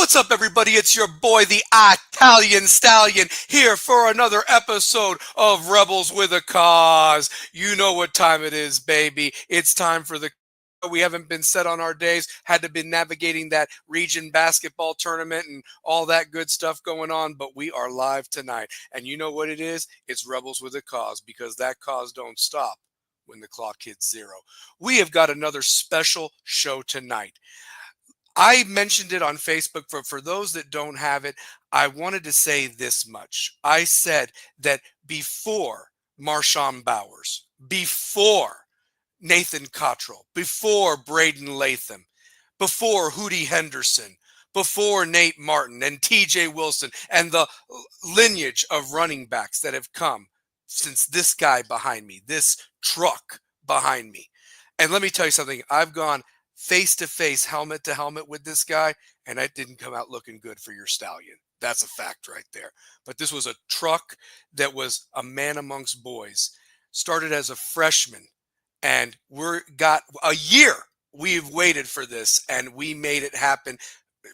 What's up, everybody? It's your boy, the Italian Stallion, here for another episode of Rebels with a Cause. You know what time it is, baby. It's time for the... We haven't been set on our days, had to be navigating that region basketball tournament and all that good stuff going on, but we are live tonight. And you know what it is? It's Rebels with a Cause, because that cause don't stop when the clock hits zero. We have got another special show tonight. I mentioned it on Facebook. For those that don't have it, I wanted to say this much. I said that before Marshawn Bowers, before Nathan Cottrell, before Braden Latham, before Hootie Henderson, before Nate Martin and TJ Wilson, and the lineage of running backs that have come since this guy behind me, this truck behind me. And let me tell you something. I've gone face-to-face, helmet-to-helmet with this guy, and I didn't come out looking good for your stallion. That's a fact right there. But this was a truck that was a man amongst boys. Started as a freshman, and we're got a year. We've waited for this, and we made it happen.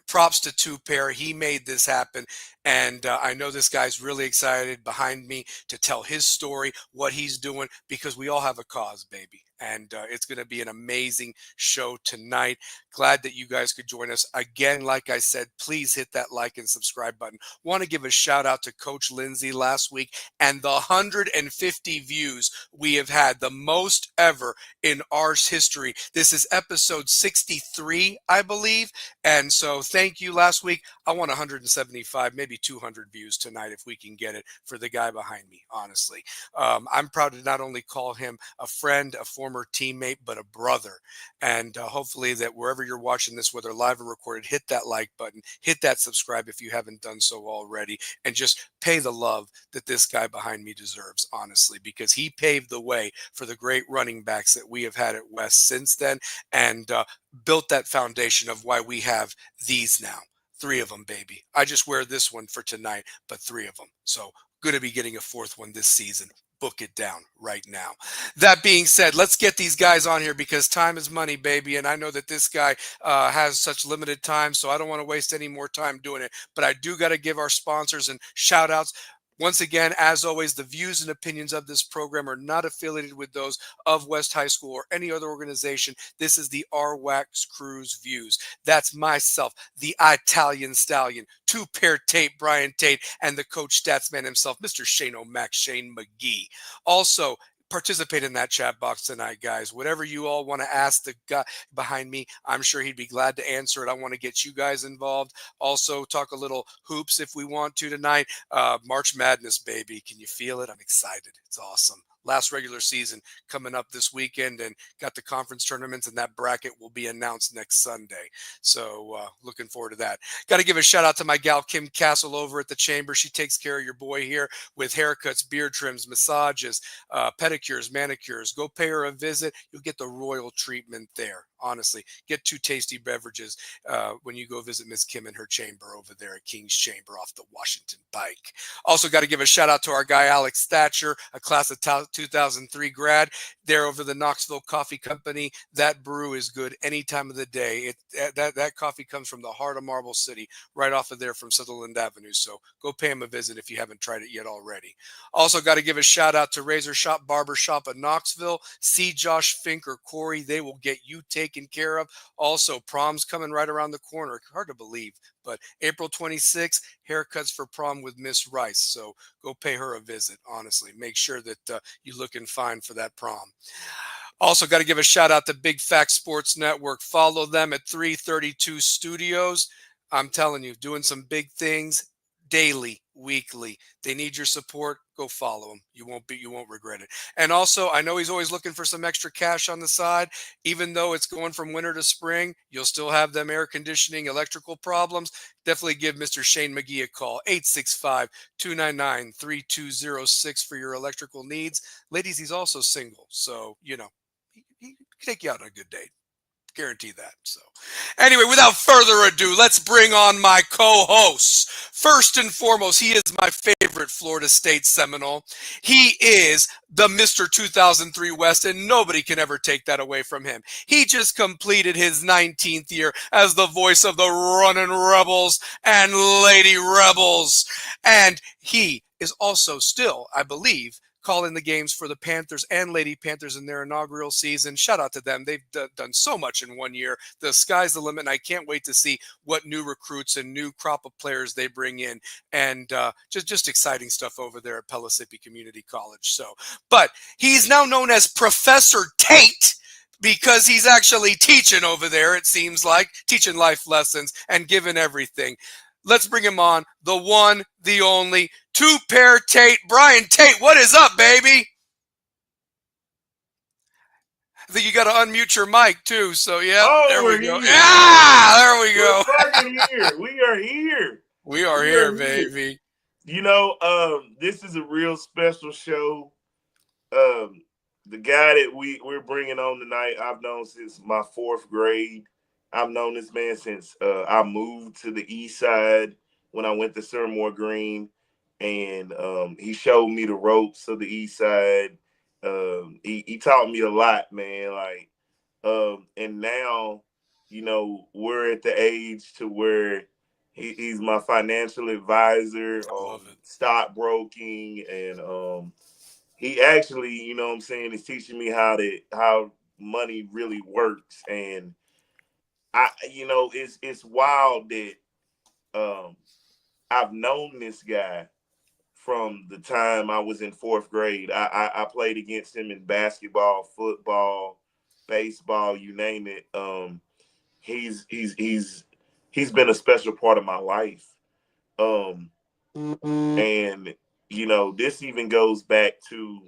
Props to Two Pair. He made this happen. And I know this guy's really excited behind me to tell his story, what he's doing, because we all have a cause, baby. And it's going to be an amazing show tonight. Glad that you guys could join us. Again, like I said, please hit that like and subscribe button. Want to give a shout out to Coach Lindsay last week and the 150 views we have had, the most ever in our history. This is episode 63, I believe. And so thank you last week. I want 175, maybe 200 views tonight if we can get it for the guy behind me, honestly. I'm proud to not only call him a friend, a former teammate, but a brother. And hopefully that wherever you're watching this, whether live or recorded, hit that like button, hit that subscribe if you haven't done so already, and just pay the love that this guy behind me deserves, honestly, because he paved the way for the great running backs that we have had at West since then, and built that foundation of why we have these now. 3 of them, baby. I just wear this one for tonight, but 3 of them. So going to be getting a 4th one this season. Book it down right now. That being said, let's get these guys on here because time is money, baby. And I know that this guy has such limited time, so I don't want to waste any more time doing it. But I do got to give our sponsors and shout outs. Once again, as always, the views and opinions of this program are not affiliated with those of West High School or any other organization. This is the RWAC Crew's views. That's myself, the Italian Stallion, Two Pair Tate, Brian Tate, and the Coach Statsman himself, Mr. Shane O'Mac, Shane McGee. Also, participate in that chat box tonight, guys. Whatever you all want to ask the guy behind me, I'm sure he'd be glad to answer it. I want to get you guys involved. Also, talk a little hoops if we want to tonight. March Madness, baby. Can you feel it? I'm excited. It's awesome. Last regular season coming up this weekend, and got the conference tournaments, and that bracket will be announced next Sunday. So looking forward to that. Got to give a shout out to my gal Kim Castle over at the Chamber. She takes care of your boy here with haircuts, beard trims, massages, pedicures, manicures. Go pay her a visit. You'll get the royal treatment there. Honestly, get 2 tasty beverages when you go visit Miss Kim in her chamber over there at King's Chamber off the Washington Pike. Also got to give a shout out to our guy Alex Thatcher, a class of 2003 grad there over the Knoxville Coffee Company. That brew is good any time of the day. That coffee comes from the heart of Marble City, right off of there from Sutherland Avenue. So go pay him a visit if you haven't tried it yet already. Also got to give a shout out to Razor Shop Barber Shop in Knoxville. See Josh Fink or Corey. They will get you taken care of. Also, prom's coming right around the corner. Hard to believe, but April 26th, haircuts for prom with Miss Rice. So go pay her a visit, honestly. Make sure that you're looking fine for that prom. Also, got to give a shout out to Big Fact Sports Network. Follow them at 332 Studios. I'm telling you, doing some big things daily, weekly. They need your support. Go follow him. You won't regret it. And also, I know he's always looking for some extra cash on the side. Even though it's going from winter to spring, you'll still have them air conditioning, electrical problems. Definitely give Mr. Shane McGee a call, 865-299-3206 for your electrical needs. Ladies, he's also single, so, he can take you out on a good date. Guarantee that. So anyway, without further ado, let's bring on my co-hosts First and foremost, he is my favorite Florida State Seminole. He is the Mr. 2003 West, and nobody can ever take that away from him. He just completed his 19th year as the voice of the running Rebels and Lady Rebels. And he is also still, I believe, calling the games for the Panthers and Lady Panthers in their inaugural season. Shout out to them. They've done so much in 1 year. The sky's the limit, and I can't wait to see what new recruits and new crop of players they bring in. And just exciting stuff over there at Pellissippi Community College. So, but he's now known as Professor Tate because he's actually teaching over there, it seems like, teaching life lessons and giving everything. Let's bring him on, the one, the only, two-pair Tate. Brian Tate, what is up, baby? I think you got to unmute your mic, too. So, yeah, there we go. Here. Yeah, there we go. We're fucking here. We are here. We are here, baby. You know, this is a real special show. The guy that we're bringing on tonight, I've known since my 4th grade. I've known this man since I moved to the east side when I went to Sirmore Green, and he showed me the ropes of the east side. He taught me a lot, man. Like, and now, you know, we're at the age to where he's my financial advisor on stockbroking, and he actually, you know what I'm saying, is teaching me how money really works. And you know, it's wild that I've known this guy from the time I was in 4th grade. I played against him in basketball, football, baseball, you name it. He's been a special part of my life. And you know, this even goes back to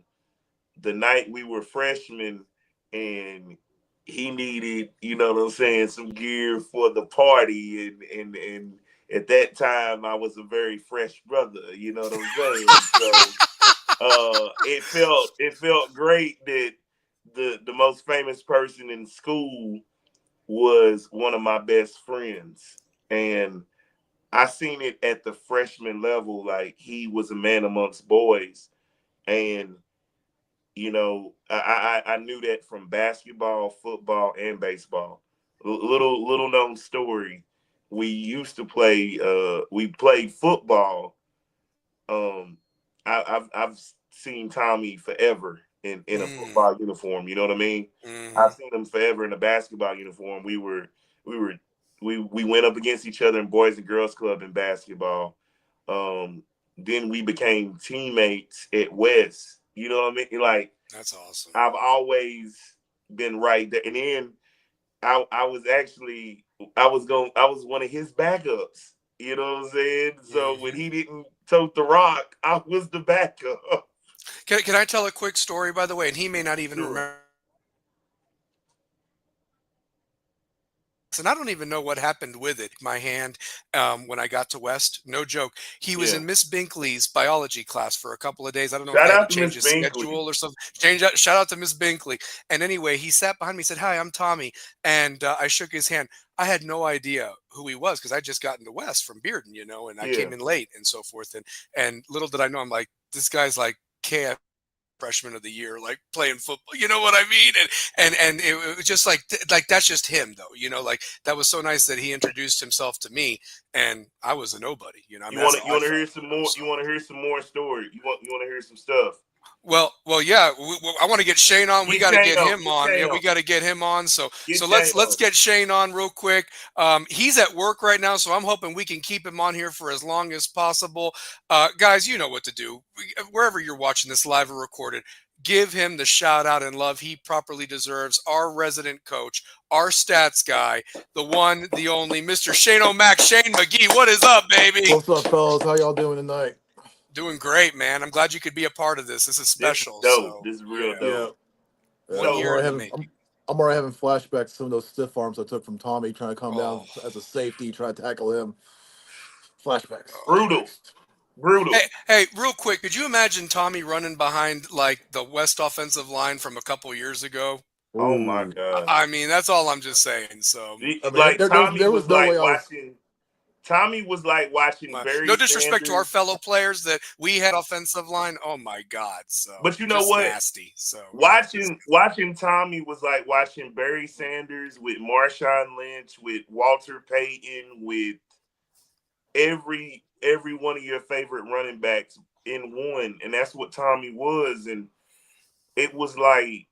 the night we were freshmen, and he needed, you know what I'm saying, some gear for the party, and at that time I was a very fresh brother, you know what I'm saying? So it felt great that the most famous person in school was one of my best friends. And I seen it at the freshman level, like he was a man amongst boys. And you know, I knew that from basketball, football, and baseball. Little known story. We used to play. We played football. I've seen Tommy forever in a football uniform. You know what I mean? I've seen him forever in a basketball uniform. We went up against each other in Boys and Girls Club in basketball. Then we became teammates at West. You know what I mean? Like, that's awesome. I've always been right there. And then I was one of his backups. You know what I'm saying? So when he didn't tote the rock, I was the backup. Can I tell a quick story, by the way? And he may not even remember. And I don't even know what happened with it. My hand, when I got to West, no joke. He was in Miss Binkley's biology class for a couple of days. I don't know if they had to change his schedule or something. Shout out to Miss Binkley. And anyway, he sat behind me, said, "Hi, I'm Tommy." And I shook his hand. I had no idea who he was because I just got into West from Bearden, you know, and I came in late and so forth. And little did I know, I'm like, this guy's like KF freshman of the year, like playing football, you know what I mean? And it was just like that's just him, though, you know. Like, that was so nice that he introduced himself to me, and I was a nobody, you know. You want to hear some more? You want to hear some more story? You want to hear some stuff? Well, yeah. I want to get Shane on. We got to get him on. Yeah, we got to get him on. So let's get Shane on real quick. He's at work right now, so I'm hoping we can keep him on here for as long as possible. Guys, you know what to do. Wherever you're watching this live or recorded, give him the shout out and love he properly deserves. Our resident coach, our stats guy, the one, the only, Mr. Shane O'Mac, Shane McGee. What is up, baby? What's up, fellas? How y'all doing tonight? Doing great, man. I'm glad you could be a part of this. This is special. This is real dope. Yeah. I'm already having flashbacks to some of those stiff arms I took from Tommy trying to come down as a safety, try to tackle him. Flashbacks. Brutal. Hey, real quick, could you imagine Tommy running behind like the West offensive line from a couple years ago? Oh my God. I mean, that's all I'm just saying. So like there was no way watching Tommy was like watching Barry No disrespect Sanders. to our fellow players that we had offensive line. Oh my God! So, but you know just what? nasty. So watching Tommy was like watching Barry Sanders with Marshawn Lynch, with Walter Payton, with every one of your favorite running backs in one, and that's what Tommy was. And it was like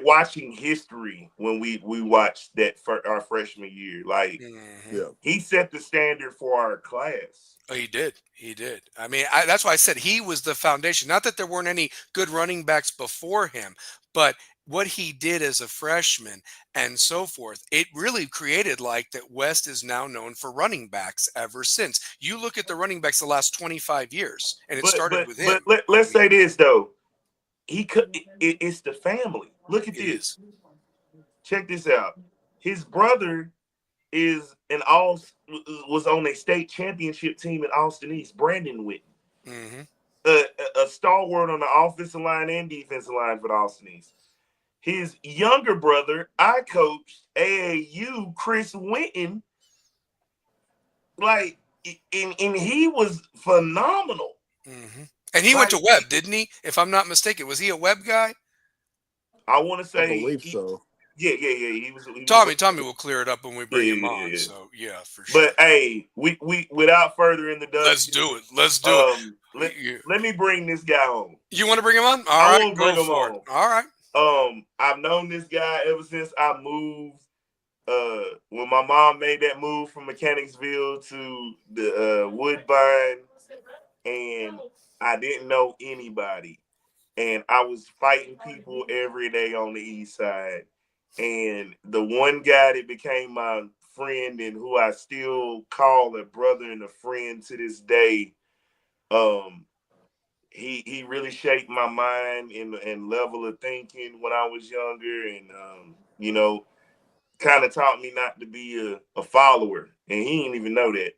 watching history when we watched that for our freshman year. Like he set the standard for our class. Oh, he did. He did. I mean, that's why I said he was the foundation. Not that there weren't any good running backs before him, but what he did as a freshman and so forth, it really created like that. West is now known for running backs ever since. You look at the running backs the last 25 years, and it started with him. But let's say this though. It's the family. Look at this. Check this out. His brother was on a state championship team in Austin East, Brandon Winton. A stalwart on the offensive line and defensive line for the Austin East. His younger brother, I coached AAU, Chris Winton. Like, and he was phenomenal. And he went to Webb, didn't he? If I'm not mistaken, was he a Webb guy? I want to say, I believe so. Yeah. He was Tommy will clear it up when we bring him on. Yeah. So yeah, for sure. But hey, we without further introduction, let's do it. Let me bring this guy on. You want to bring him on? All right, bring him on. All right. I've known this guy ever since I moved. When my mom made that move from Mechanicsville to the Woodbine, and I didn't know anybody, and I was fighting people every day on the east side. And the one guy that became my friend and who I still call a brother and a friend to this day, he really shaped my mind and level of thinking when I was younger, and kind of taught me not to be a follower, and he didn't even know that.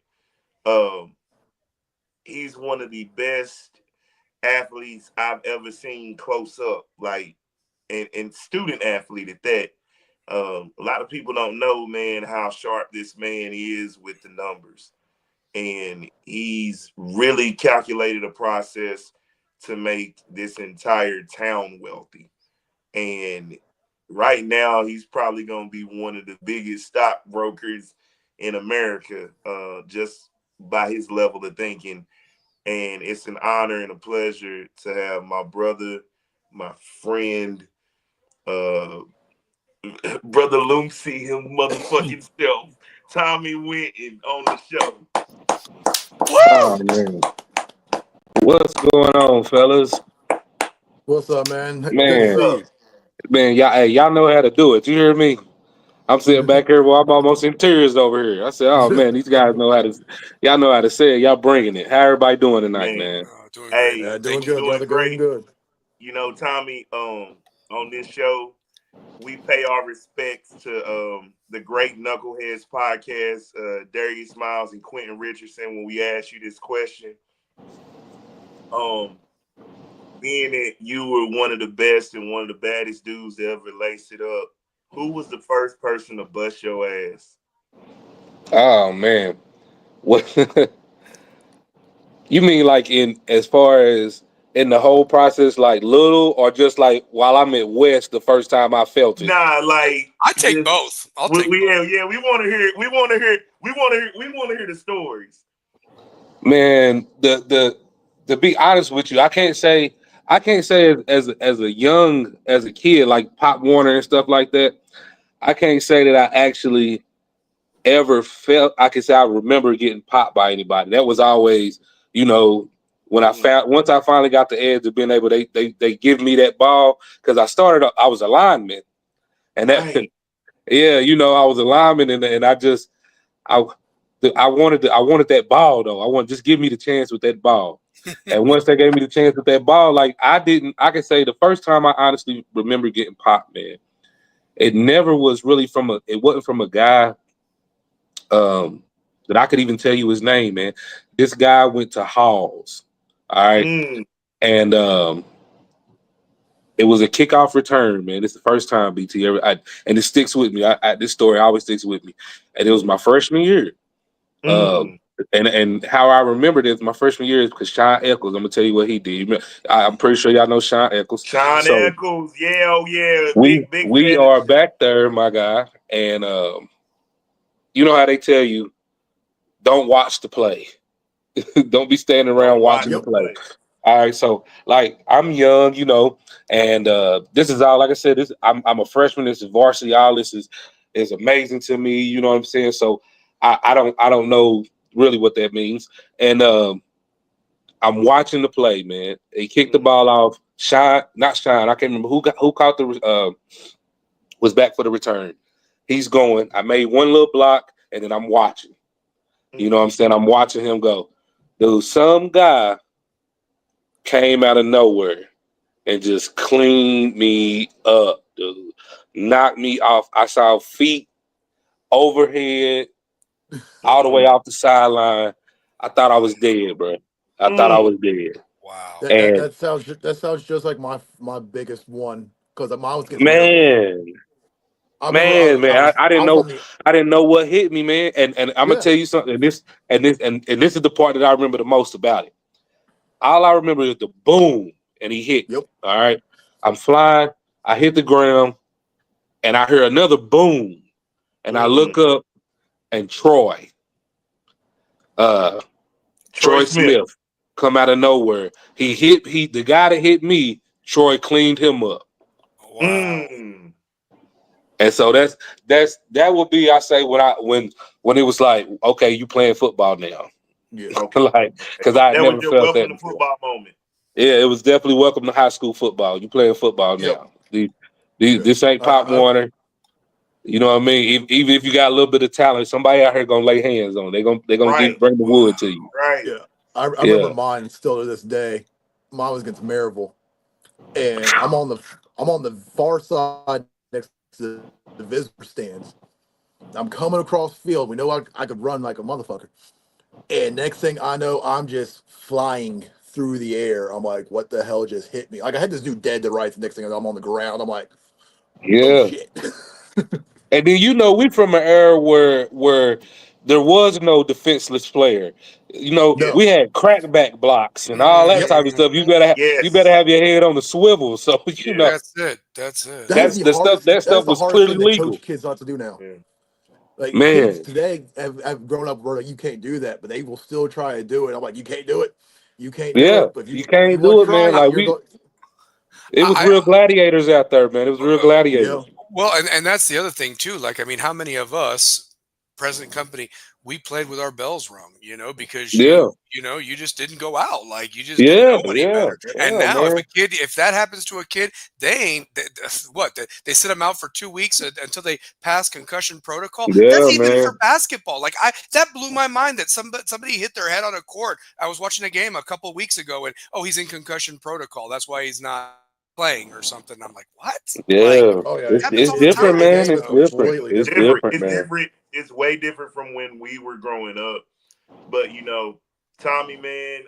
He's one of the best athletes I've ever seen close up, like, and student athlete at that. A lot of people don't know, man, how sharp this man is with the numbers. And he's really calculated a process to make this entire town wealthy. And right now, he's probably going to be one of the biggest stockbrokers in America, just by his level of thinking. And it's an honor and a pleasure to have my brother, my friend, Brother Lucy, him motherfucking self, Tommy Winton, on the show. Oh, man. What's going on, fellas? What's up, man? Man, Good to see you. Man, y'all know how to do it. You hear me? I'm sitting back here, well, I'm almost in tears over here. I said, oh, man, these guys know how to, y'all know how to say it. Y'all bringing it. How everybody doing tonight, man? Doing hey, great. Doing good, brother. Great. Doing good. You know, Tommy, on this show, we pay our respects to the great Knuckleheads podcast, Darius Miles and Quentin Richardson, when we asked you this question. Being that you were one of the best and one of the baddest dudes that ever laced it up, who was the first person to bust your ass? Oh, man. What? You mean like in as far as in the whole process, like little, or just like while I'm at West the first time I felt it? Nah, like I take both. I'll take both. Yeah, we want to hear. We want to hear the stories. Man, to be honest with you, I can't say as a kid like Pop Warner and stuff like that. I can't say that I actually ever felt. I can say I remember getting popped by anybody. That was always, when once I finally got the edge of being able, they give me that ball, because I was a lineman, and that Right. yeah, I was a lineman, and I wanted that ball though. Just give me the chance with that ball. And once they gave me the chance with that ball, like I can say the first time I honestly remember getting popped, man, it never was really it wasn't from a guy that I could even tell you his name, man. This guy went to Halls. All right. And it was a kickoff return, man. It's the first time BT ever, and it sticks with me. This story always sticks with me. And it was my freshman year. And how I remember this, my freshman year is because Sean Eccles. I'm gonna tell you what he did. I'm pretty sure y'all know Sean Eccles. Sean Eccles, yeah, oh yeah, we big are back there, my guy, and you know how they tell you, don't watch the play, don't be standing around watching the play. All right, so like I'm young, you know, and this is all, like I said, I'm a freshman. This is varsity. All this is amazing to me. You know what I'm saying? So I don't know really what that means. And I'm watching the play, man. He kicked the ball off. Not Shine. I can't remember who caught the was back for the return. He's going. I made one little block, and then I'm watching. You know what I'm saying? I'm watching him go. Dude, some guy came out of nowhere and just cleaned me up, dude. Knocked me off. I saw feet overhead, all the way off the sideline. I thought I was dead, bro. I thought I was dead. Wow. That sounds just like my biggest one, because mine was against Man. I didn't know what hit me, man. And I'm gonna tell you something. This is the part that I remember the most about it. All I remember is the boom, and he hit. Yep. All right. I'm flying. I hit the ground, and I hear another boom, and I look up, and Troy Smith come out of nowhere. The guy that hit me. Troy cleaned him up. Wow. And so that would be, I say, when it was like, okay, you playing football now. Yeah. Like, because I never felt that welcome to football moment. Yeah, it was definitely welcome to high school football. You playing football now. This ain't Pop Warner. You know what I mean? Even if you got a little bit of talent, somebody out here gonna lay hands on. They're gonna bring the wood to you. Right. Yeah. I remember mine still to this day. Mine was against Maryville, and I'm on the far side next to the visitor stands. I'm coming across the field. We know I could run like a motherfucker. And next thing I know, I'm just flying through the air. I'm like, what the hell just hit me? Like, I had this dude dead to rights. The next thing I'm on the ground. I'm like, oh shit. And then we from an era where there was no defenseless player. We had crackback blocks and all that type of stuff. You better have your head on the swivel. So That's it. That stuff was clearly legal. Coach kids not to do now. Yeah. Like, kids today have grown up where you can't do that, but they will still try to do it. I'm like, you can't do it. You can't do it. But you can't do it, man. Like it was real gladiators out there, man. It was real gladiators. Well, and that's the other thing too. Like, I mean, how many of us, present company, we played with our bells rung, because you just didn't go out. Like, you just didn't know any better. And now if that happens to a kid, they sit them out for 2 weeks until they pass concussion protocol. That's even for basketball. Like, that blew my mind that somebody hit their head on a court. I was watching a game a couple of weeks ago and he's in concussion protocol. That's why he's not playing or something. I'm like, what? Yeah. It's different, man. It's different. It's different, man. It's way different from when we were growing up. But Tommy, man,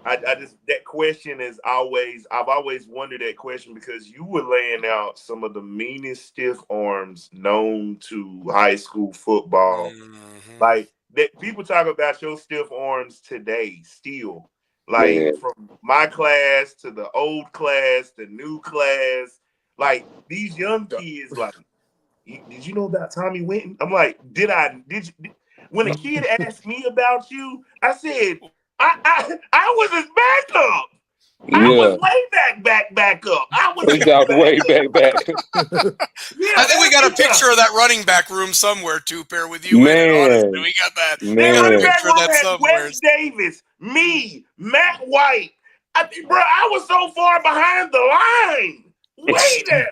I just, that question is I've always wondered that question, because you were laying out some of the meanest stiff arms known to high school football. Like, that people talk about your stiff arms today still. Like, from my class to the old class, the new class, like, these young kids, like, did you know about Tommy Winton? I'm like, when a kid asked me about you, I said, I was his backup. I was way back up. I was way back. I think we got a picture of that running back room somewhere too, pair with you. Man. Honestly, we got that. We got a picture of that somewhere. Wes Davis, me, Matt White. I was so far behind the line. Way there.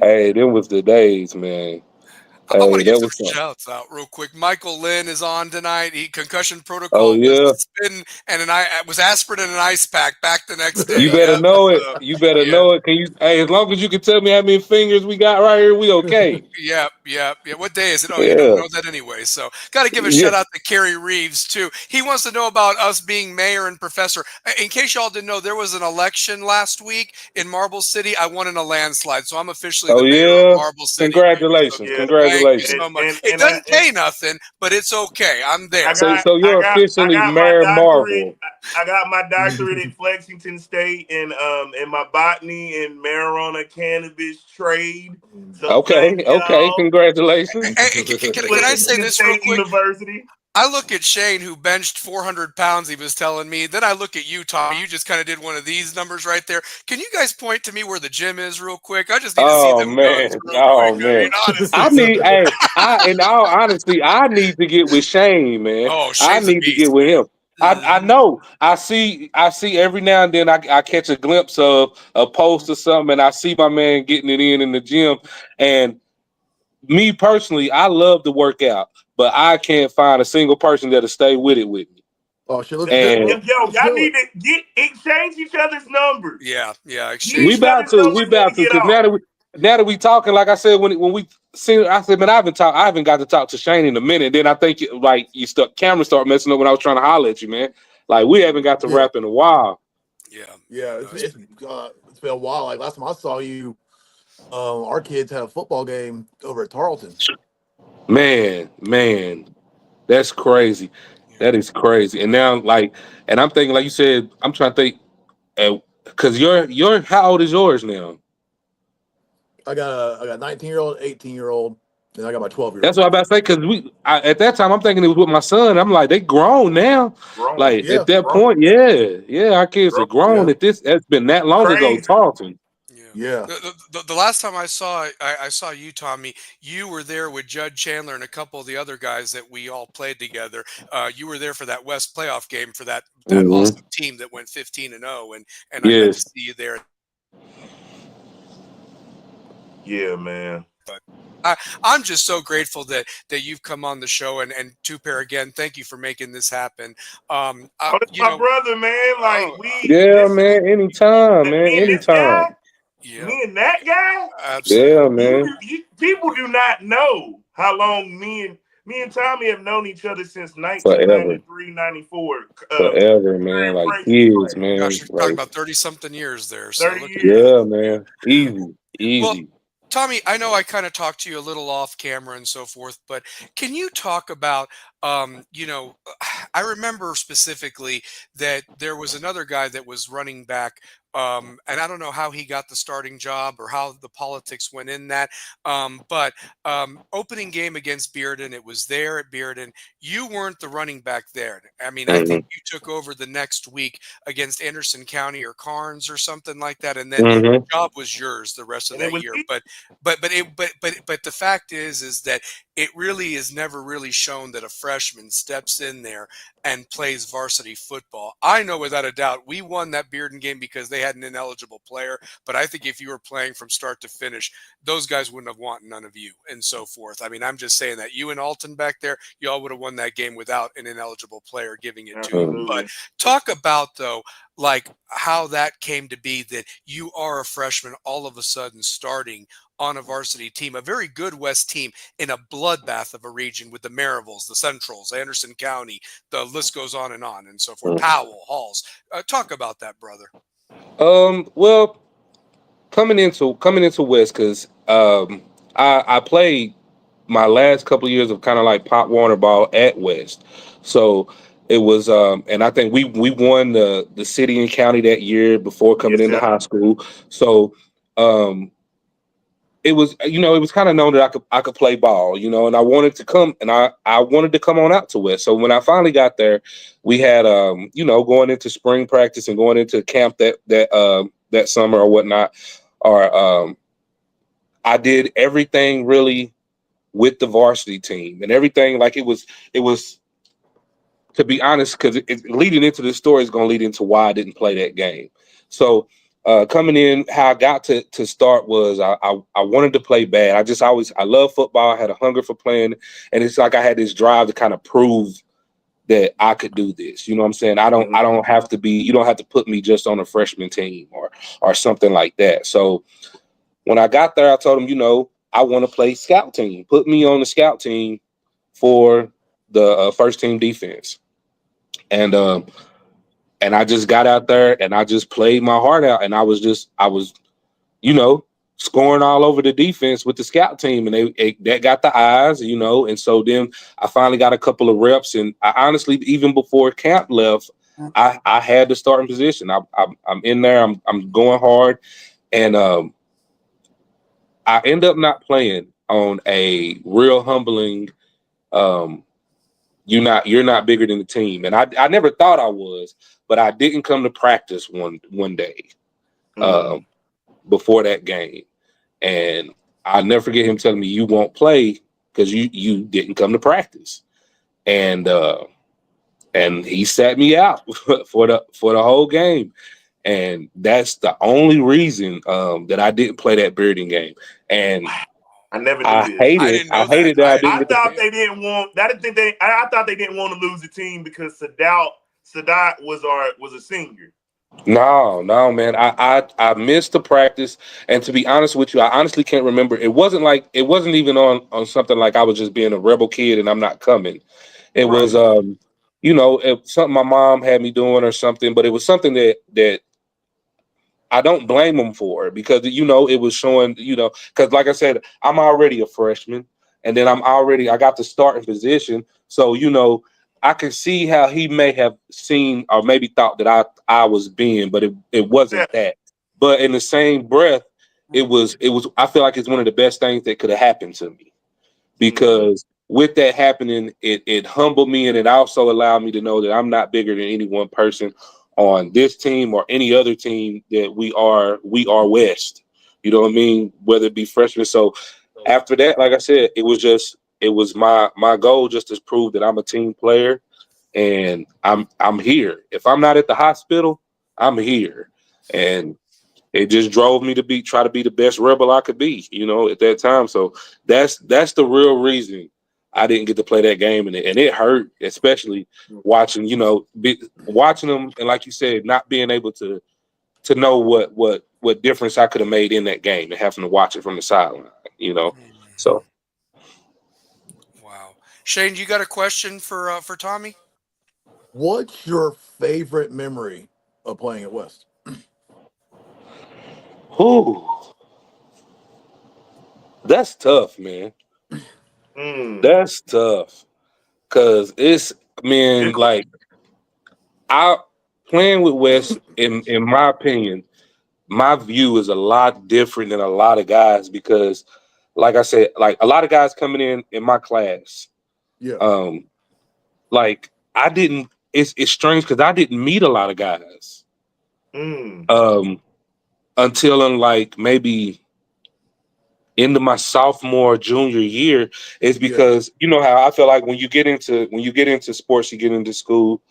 Hey, them was the days, man. I want to get some shouts out real quick. Michael Lynn is on tonight. Concussion protocol. Oh, yeah. And was aspirin in an ice pack back the next day. You better know it. You better know it. As long as you can tell me how many fingers we got right here, we okay. Yeah. What day is it? Oh, you don't know that anyway. So got to give a shout out to Kerry Reeves too. He wants to know about us being mayor and professor. In case y'all didn't know, there was an election last week in Marble City. I won in a landslide, so I'm officially the mayor of Marble City. Congratulations. congratulations. so much. And It doesn't pay nothing, but it's okay. I'm there. So you're officially my Mayor doctorate. Marvel. I got my doctorate at Flexington State in my botany and marijuana cannabis trade. So Okay, thank okay, y'all. congratulations. Can I say Flexington this real State quick? University. I look at Shane, who benched 400 pounds, he was telling me. Then I look at you, Tommy. You just kind of did one of these numbers right there. Can you guys point to me where the gym is real quick? I just need to see Oh them guns man, real quick. oh I mean, man. I honestly. need, hey, in all honesty, I need to get with Shane, man. Oh, I Shane's a need to get beast, with man. him. I know. I see every now and then I catch a glimpse of a post or something, and I see my man getting it in the gym. And me personally, I love to work out, but I can't find a single person that'll stay with it with me. Oh shit, let's And do it. Yo, y'all need to exchange each other's numbers. Yeah, Get exchange. we each about other's to, numbers when we get because off. now that we talking, like I said, when we see, I said, man, I haven't got to talk to Shane in a minute. Then I think camera start messing up when I was trying to holler at you, man. Like we haven't got to rap in a while. Yeah, it's been a while. Like last time I saw you, our kids had a football game over at Tarleton. Man, that's crazy. That is crazy. And now, and I'm thinking, like you said, I'm trying to think, because you're how old is yours now? I got a 19-year-old, 18-year-old, and I got my 12-year-old. That's what I'm about to say. Because at that time, I'm thinking it was with my son. I'm like, they grown now. At that point, our kids are grown. Yeah. It's been that long ago, Tarleton. Yeah. The last time I saw you, Tommy, you were there with Judd Chandler and a couple of the other guys that we all played together. You were there for that West playoff game for that awesome team that went 15-0, and I got to see you there. Yeah, man. But I'm just so grateful that you've come on the show, and Two Pair, again, thank you for making this happen. That's my brother, man. Like man, anytime, man, me and this anytime. guy, me and that guy. Absolutely. Yeah, man. People do not know how long me and Tommy have known each other since 1993, 94. Forever, man. Like years, man. Gosh, you're talking about 30-something years there. So 30 look years. at that. Yeah, man. Easy. Well, Tommy, I know I kind of talked to you a little off camera and so forth, but can you talk about, I remember specifically that there was another guy that was running back, and I don't know how he got the starting job or how the politics went in that, but opening game against Bearden, it was there at Bearden. You weren't the running back there. I mean, I think you took over the next week against Anderson County or Carnes or something like that, and then the job was yours the rest of that year. But the fact is that it really is never really shown that a freshman steps in there and plays varsity football. I know without a doubt we won that Bearden game because they had an ineligible player, but I think if you were playing from start to finish, those guys wouldn't have wanted none of you and so forth. I mean, I'm just saying that you and Alton back there, you all would have won that game without an ineligible player giving it to you. But talk about, though, like how that came to be that you are a freshman all of a sudden starting on a varsity team, a very good West team in a bloodbath of a region with the Marivilles, the Centrals, Anderson County, the list goes on and so forth. Powell, Halls. Talk about that, brother. Well, coming into West, because I played my last couple of years of kind of like Pop Warner ball at West, so it was and I think we won the city and county that year before coming into high school. So it was it was kind of known that I could play ball, and I wanted to come on out to West. So when I finally got there, we had going into spring practice and going into camp that summer or whatnot, or I did everything really with the varsity team and everything. Like it was to be honest, because leading into this story is going to lead into why I didn't play that game. So coming in, how I got to start was I wanted to play bad. I love football. I had a hunger for playing, and it's like I had this drive to kind of prove that I could do this. You know what I'm saying? I don't have to be. You don't have to put me just on a freshman team or something like that. So when I got there, I told them, I want to play scout team. Put me on the scout team for the first team defense, and I just got out there and I just played my heart out, and I was scoring all over the defense with the scout team, and that got the eyes, you know. And so then I finally got a couple of reps, and I honestly, even before camp left, I had the starting position. I'm in there. I'm going hard, and I end up not playing on a real humbling. You're not bigger than the team, and I never thought I was, but I didn't come to practice one day before that game, and I'll never forget him telling me, "You won't play because you didn't come to practice," and he sat me out for the whole game. And that's the only reason that I didn't play that Bearden game. And I never knew I this. hated that I didn't get thought they didn't want. I thought they didn't want to lose the team because Sadat was a senior. No, man. I missed the practice, and to be honest with you, I honestly can't remember. It wasn't even on something like I was just being a rebel kid and I'm not coming. It was something my mom had me doing or something, but it was something that I don't blame them for, because it was showing, because like I said, I'm already a freshman, and then I got the starting position, so I can see how he may have seen or maybe thought that I was being, but it wasn't that. But in the same breath, it was. I feel like it's one of the best things that could have happened to me, because with that happening, it humbled me, and it also allowed me to know that I'm not bigger than any one person on this team or any other team, that we are West. You know what I mean? Whether it be freshmen. So after that, like I said, it was my goal just to prove that I'm a team player, and I'm here. If I'm not at the hospital, I'm here. And it just drove me to try to be the best rebel I could be, at that time. So that's the real reason I didn't get to play that game, and it hurt, especially watching them, and like you said, not being able to know what difference I could have made in that game, and having to watch it from the sideline, So, wow, Shane, you got a question for Tommy? What's your favorite memory of playing at West? Ooh, that's tough, man. That's tough, because like, I playing with West, in my opinion, my view is a lot different than a lot of guys, because, like I said, like a lot of guys coming in my class, like I didn't. It's strange because I didn't meet a lot of guys, until like maybe into my sophomore, junior year. Is because you know how I feel like when you get into sports, you get into school.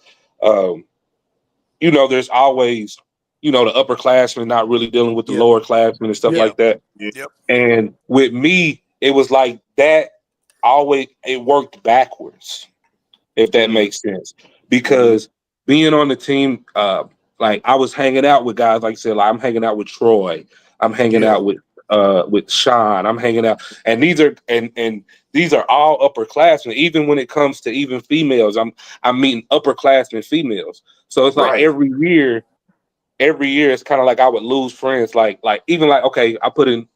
There's always, the upperclassmen not really dealing with the lower classmen and stuff like that. Yep. And with me, it was like that. Always, it worked backwards, if that makes sense. Because being on the team, like I was hanging out with guys, like I said, like I'm hanging out with Troy, I'm hanging out with Sean, I'm hanging out, and these are all upperclassmen. Even when it comes to even females, I'm meeting upperclassmen females. So it's like every year it's kind of like I would lose friends. Like even like, okay, I put in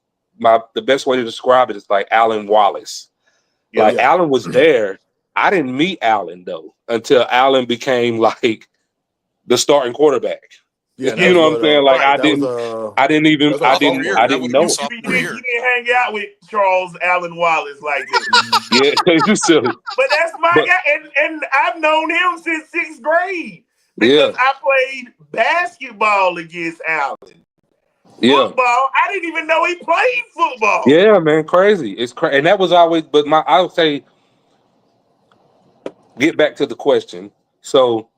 the best way to describe it is like Alan Wallace. Alan was there. I didn't meet Alan though until Alan became like the starting quarterback. Yeah, you know what I'm saying? Like I didn't know. You didn't hang out with Charles Allen Wallace like this. Yeah, you silly. But that's my guy, and I've known him since 6th grade because I played basketball against Allen. Football, I didn't even know he played football. Yeah, man, crazy. It's crazy, and that was always. But I would say, get back to the question. So,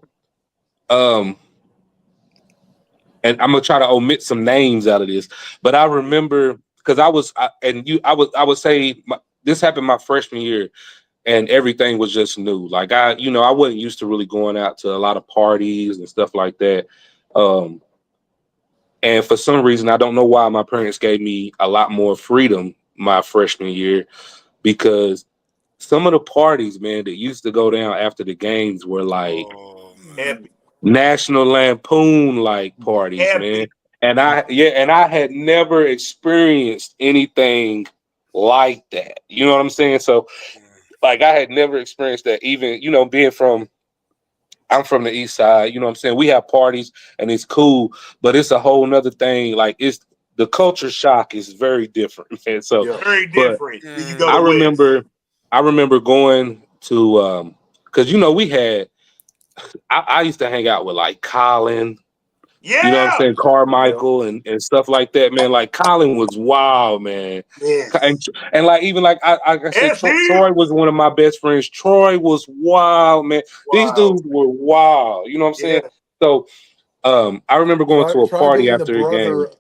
and I'm gonna try to omit some names out of this, but I remember because I would say this happened my freshman year, and everything was just new. Like I wasn't used to really going out to a lot of parties and stuff like that. And for some reason, I don't know why, my parents gave me a lot more freedom my freshman year, because some of the parties, man, that used to go down after the games were like National Lampoon like parties, man. And I had never experienced anything like that. You know what I'm saying? So like I had never experienced that, even, you know, I'm from the east side, you know what I'm saying? We have parties and it's cool, but it's a whole nother thing. Like the culture shock is very different, man. So, Yeah. Very but different. Then you go I to West. remember going to, cause you know, I used to hang out with like Colin, you know what I'm Yeah. saying? Carmichael and stuff like that, man. Like Colin was wild, man. And, Yes. and like even like I said, Yes, he Troy was one of my best friends. Troy was wild, man. These Wow. dudes were wild. You know what I'm saying? Yeah. So I remember going Try to a try party being the after a game. brother.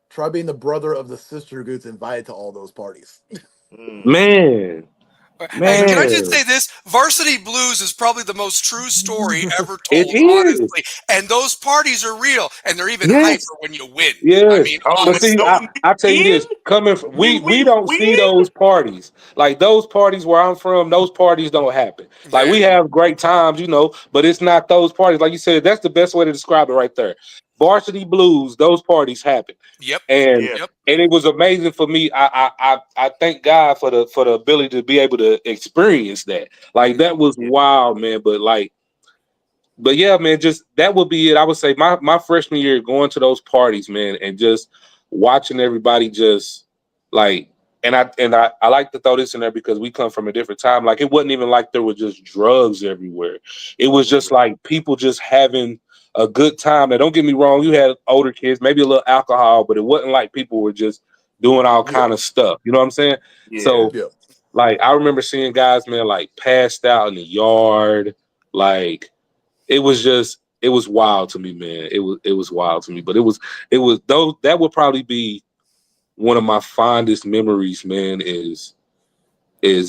Try being the brother of the sister who gets invited to all those parties. Mm. Man, Hey, can I just man, say this? Varsity Blues is probably the most true story ever it told, is. honestly. And those parties are real, and they're even hyper Yes. when you win. I Yes, mean, Oh, but when you see, honestly. don't I tell you win, this: coming from, when we we don't see win. those parties. Like those parties where I'm from, those parties don't happen. Like Yeah. we have great times, you know, but it's not those parties. Like you said, that's the best way to describe it right there. Varsity Blues, those parties happen, Yep. and Yeah. Yep. it was amazing for me. I thank God for the ability to be able to experience that. Like that was Yeah. wild, man. But yeah, man, just that would be it. I would say my freshman year going to those parties, man, and just watching everybody just like I like to throw this in there because we come from a different time. Like it wasn't even like there was just drugs everywhere. It was just like people just having a good time. Now don't get me wrong, you had older kids, maybe a little alcohol, but it wasn't like people were just doing all Yeah. kind of stuff. You know what I'm saying? Yeah. So Yeah. like I remember seeing guys, man, like passed out in the yard, like it was wild to me, man. It was wild to me. But it was those that would probably be one of my fondest memories, man, is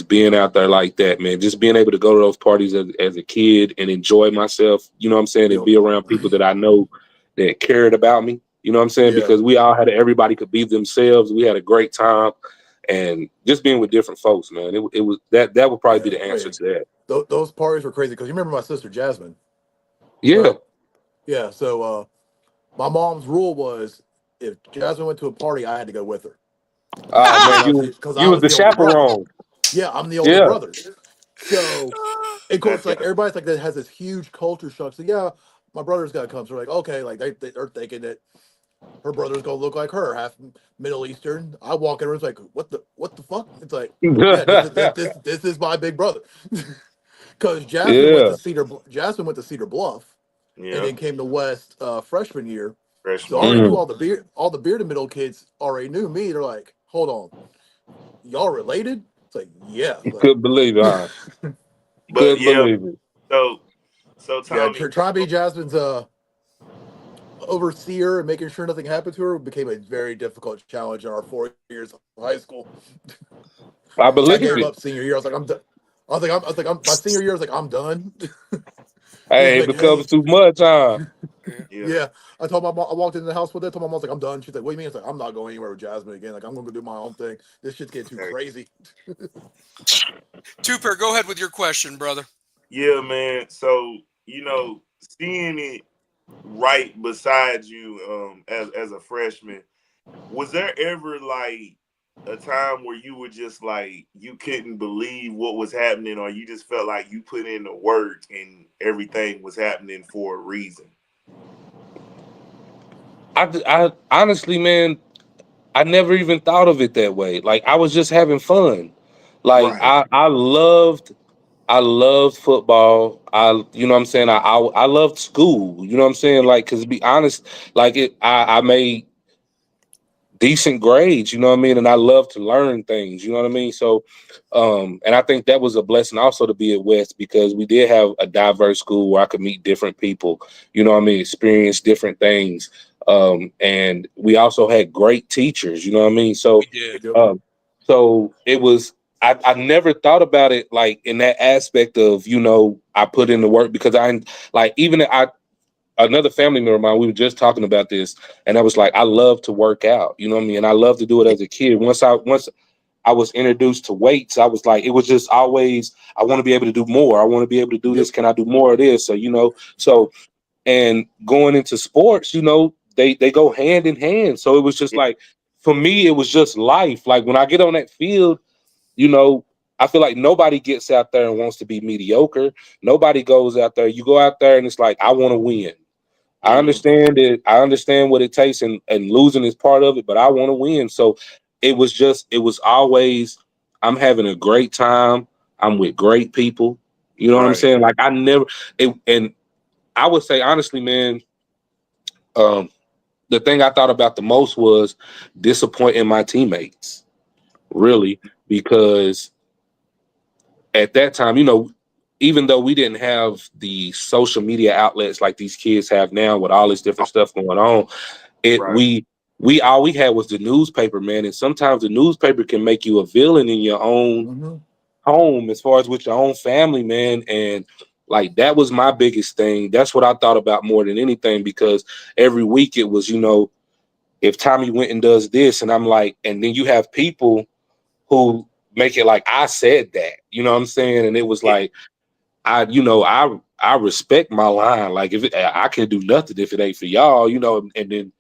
being out there like that, man. Just being able to go to those parties as a kid and enjoy myself, you know what I'm saying, and Yeah. be around people that I know that cared about me. You know what I'm saying? Yeah. Because we all had everybody could be themselves. We had a great time. And just being with different folks, man. It was that would probably Yeah. be the I answer mean, to that. those parties were crazy because you remember my sister Jasmine, Yeah. right? Yeah. So my mom's rule was if Jasmine went to a party, I had to go with her Oh man, because I you was was the the older brother. chaperone. Yeah, I'm the older Yeah. brother. So, of course, That's like got everybody's like that has this huge culture shock. So yeah, my brother's got to come. So we're like, okay, like they're thinking that her brother's gonna look like her, half Middle Eastern. I walk in and it's like, what the fuck? It's like, yeah, this is my big brother. Because Yeah. Jasmine went to Cedar Bluff, and yeah. then came to West freshman year. So I Freshman already year. knew Mm. all the bearded middle kids already knew me. They're like, hold on, y'all related? It's like, yeah, You like, couldn't believe it, huh? You But couldn't yeah, believe it. so yeah. Tommy, Trying to be Jasmine's overseer and making sure nothing happened to her became a very difficult challenge in our 4 years of high school. I I believe gave it. up senior year. I was like, I'm done. My senior year. I was like, I'm done. Just Hey, it like, becomes hey, too much, huh? Yeah. yeah, yeah. I told my mom. I walked into the house with her. I told my mom, I was like, I'm done. She's like, what do you mean? It's like, I'm not going anywhere with Jasmine again. Like, I'm gonna go do my own thing. This shit's getting too okay. crazy. Two-Pair, go ahead with your question, brother. Yeah, man. So seeing it right beside you, as a freshman, was there ever like a time where you were just like you couldn't believe what was happening, or you just felt like you put in the work and everything was happening for a reason? I honestly, man, I never even thought of it that way. Like I was just having fun. Like Right. I loved football. You know what I'm saying? I loved school. You know what I'm saying? Like, cause to be honest, like I made decent grades, you know what I mean? And I love to learn things, you know what I mean? So, and I think that was a blessing also to be at West because we did have a diverse school where I could meet different people, you know what I mean? Experience different things. And we also had great teachers, you know what I mean? We did. Yep. Um, so it was, I never thought about it like in that aspect of, I put in the work because I like, even another family member of mine, we were just talking about this, and I was like, I love to work out, you know what I mean? And I love to do it as a kid. Once I was introduced to weights, I was like, it was just always, I want to be able to do more. I want to be able to do Yep. this. Can I do more of this? So, and going into sports, they go hand in hand. So it was just like, for me, it was just life. Like when I get on that field, you know, I feel like nobody gets out there and wants to be mediocre. Nobody goes out there. You go out there and it's like, I want to win. I understand it. I understand what it takes, and losing is part of it, but I want to win. So it was always, I'm having a great time. I'm with great people. You know what I'm saying? Like and I would say honestly, man, the thing I thought about the most was disappointing my teammates, really, because at that time, you know, even though we didn't have the social media outlets like these kids have now with all this different stuff going on, we all we had was the newspaper, man. And sometimes the newspaper can make you a villain in your own home, as far as with your own family, man. And like that was my biggest thing. That's what I thought about more than anything, because every week it was, you know, if Tommy Winton does this, and I'm like, and then you have people who make it like I said that, you know what I'm saying? And it was like, I respect my line. Like I can do nothing if it ain't for y'all, you know. And then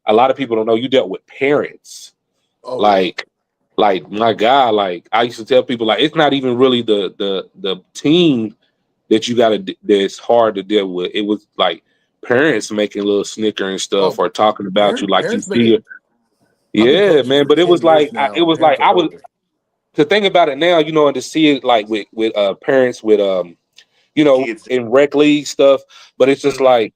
a lot of people don't know you dealt with parents. Like my God, like I used to tell people, like it's not even really the team that you gotta that's hard to deal with. It was like parents making a little snicker and stuff, or talking about you like you see it. Yeah, man. But it was like I was to think about it now, you know, and to see it like with parents with you know, Kids. in rec league stuff. But it's just like,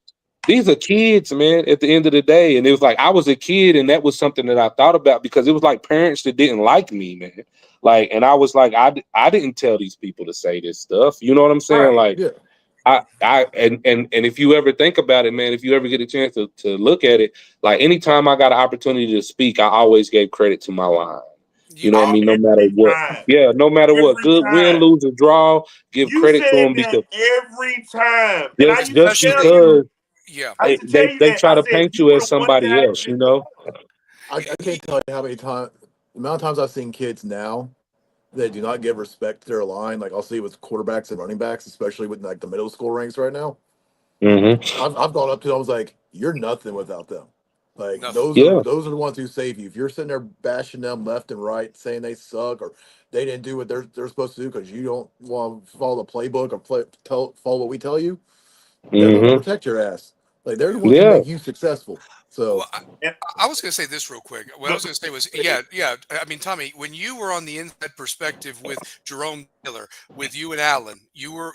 these are kids, man, at the end of the day. And it was like, I was a kid, and that was something that I thought about, because it was like parents that didn't like me, man. Like, and I was like, I didn't tell these people to say this stuff. You know what I'm saying? Like, and if you ever think about it, man, if you ever get a chance to look at it, like anytime I got an opportunity to speak, I always gave credit to my line. You know what I mean? No matter what. Yeah, no matter what. Good win, lose, or draw, give credit to them, because every time. And I used to just tell because you, I used to tell you they that. try I to said, paint you you were as one somebody guy. else, you know? I can't tell you how many times, the amount of times I've seen kids now that do not give respect to their line. Like I'll see with quarterbacks and running backs, especially with like the middle school ranks right now. I've gone up to them. I was like, "You're nothing without them. Like those are the ones who save you. If you're sitting there bashing them left and right, saying they suck or they didn't do what they're supposed to do because you don't want to follow the playbook or follow what we tell you, they're going to protect your ass. Like they're the ones who make you successful." So. Well, I was going to say this real quick. What I was going to say was, yeah. I mean, Tommy, when you were on the inside perspective with Jerome Taylor, with you and Alan, you were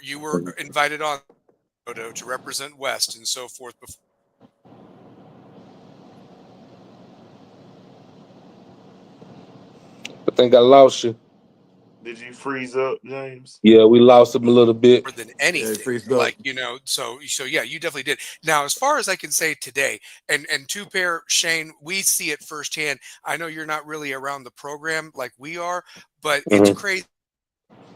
invited on to represent West and so forth. I think I lost you. Did you freeze up, James? Yeah, we lost him a little bit. More than anything, like, you know, so yeah, you definitely did. Now, as far as I can say today, and two pair, Shane, we see it firsthand. I know you're not really around the program like we are, but it's crazy.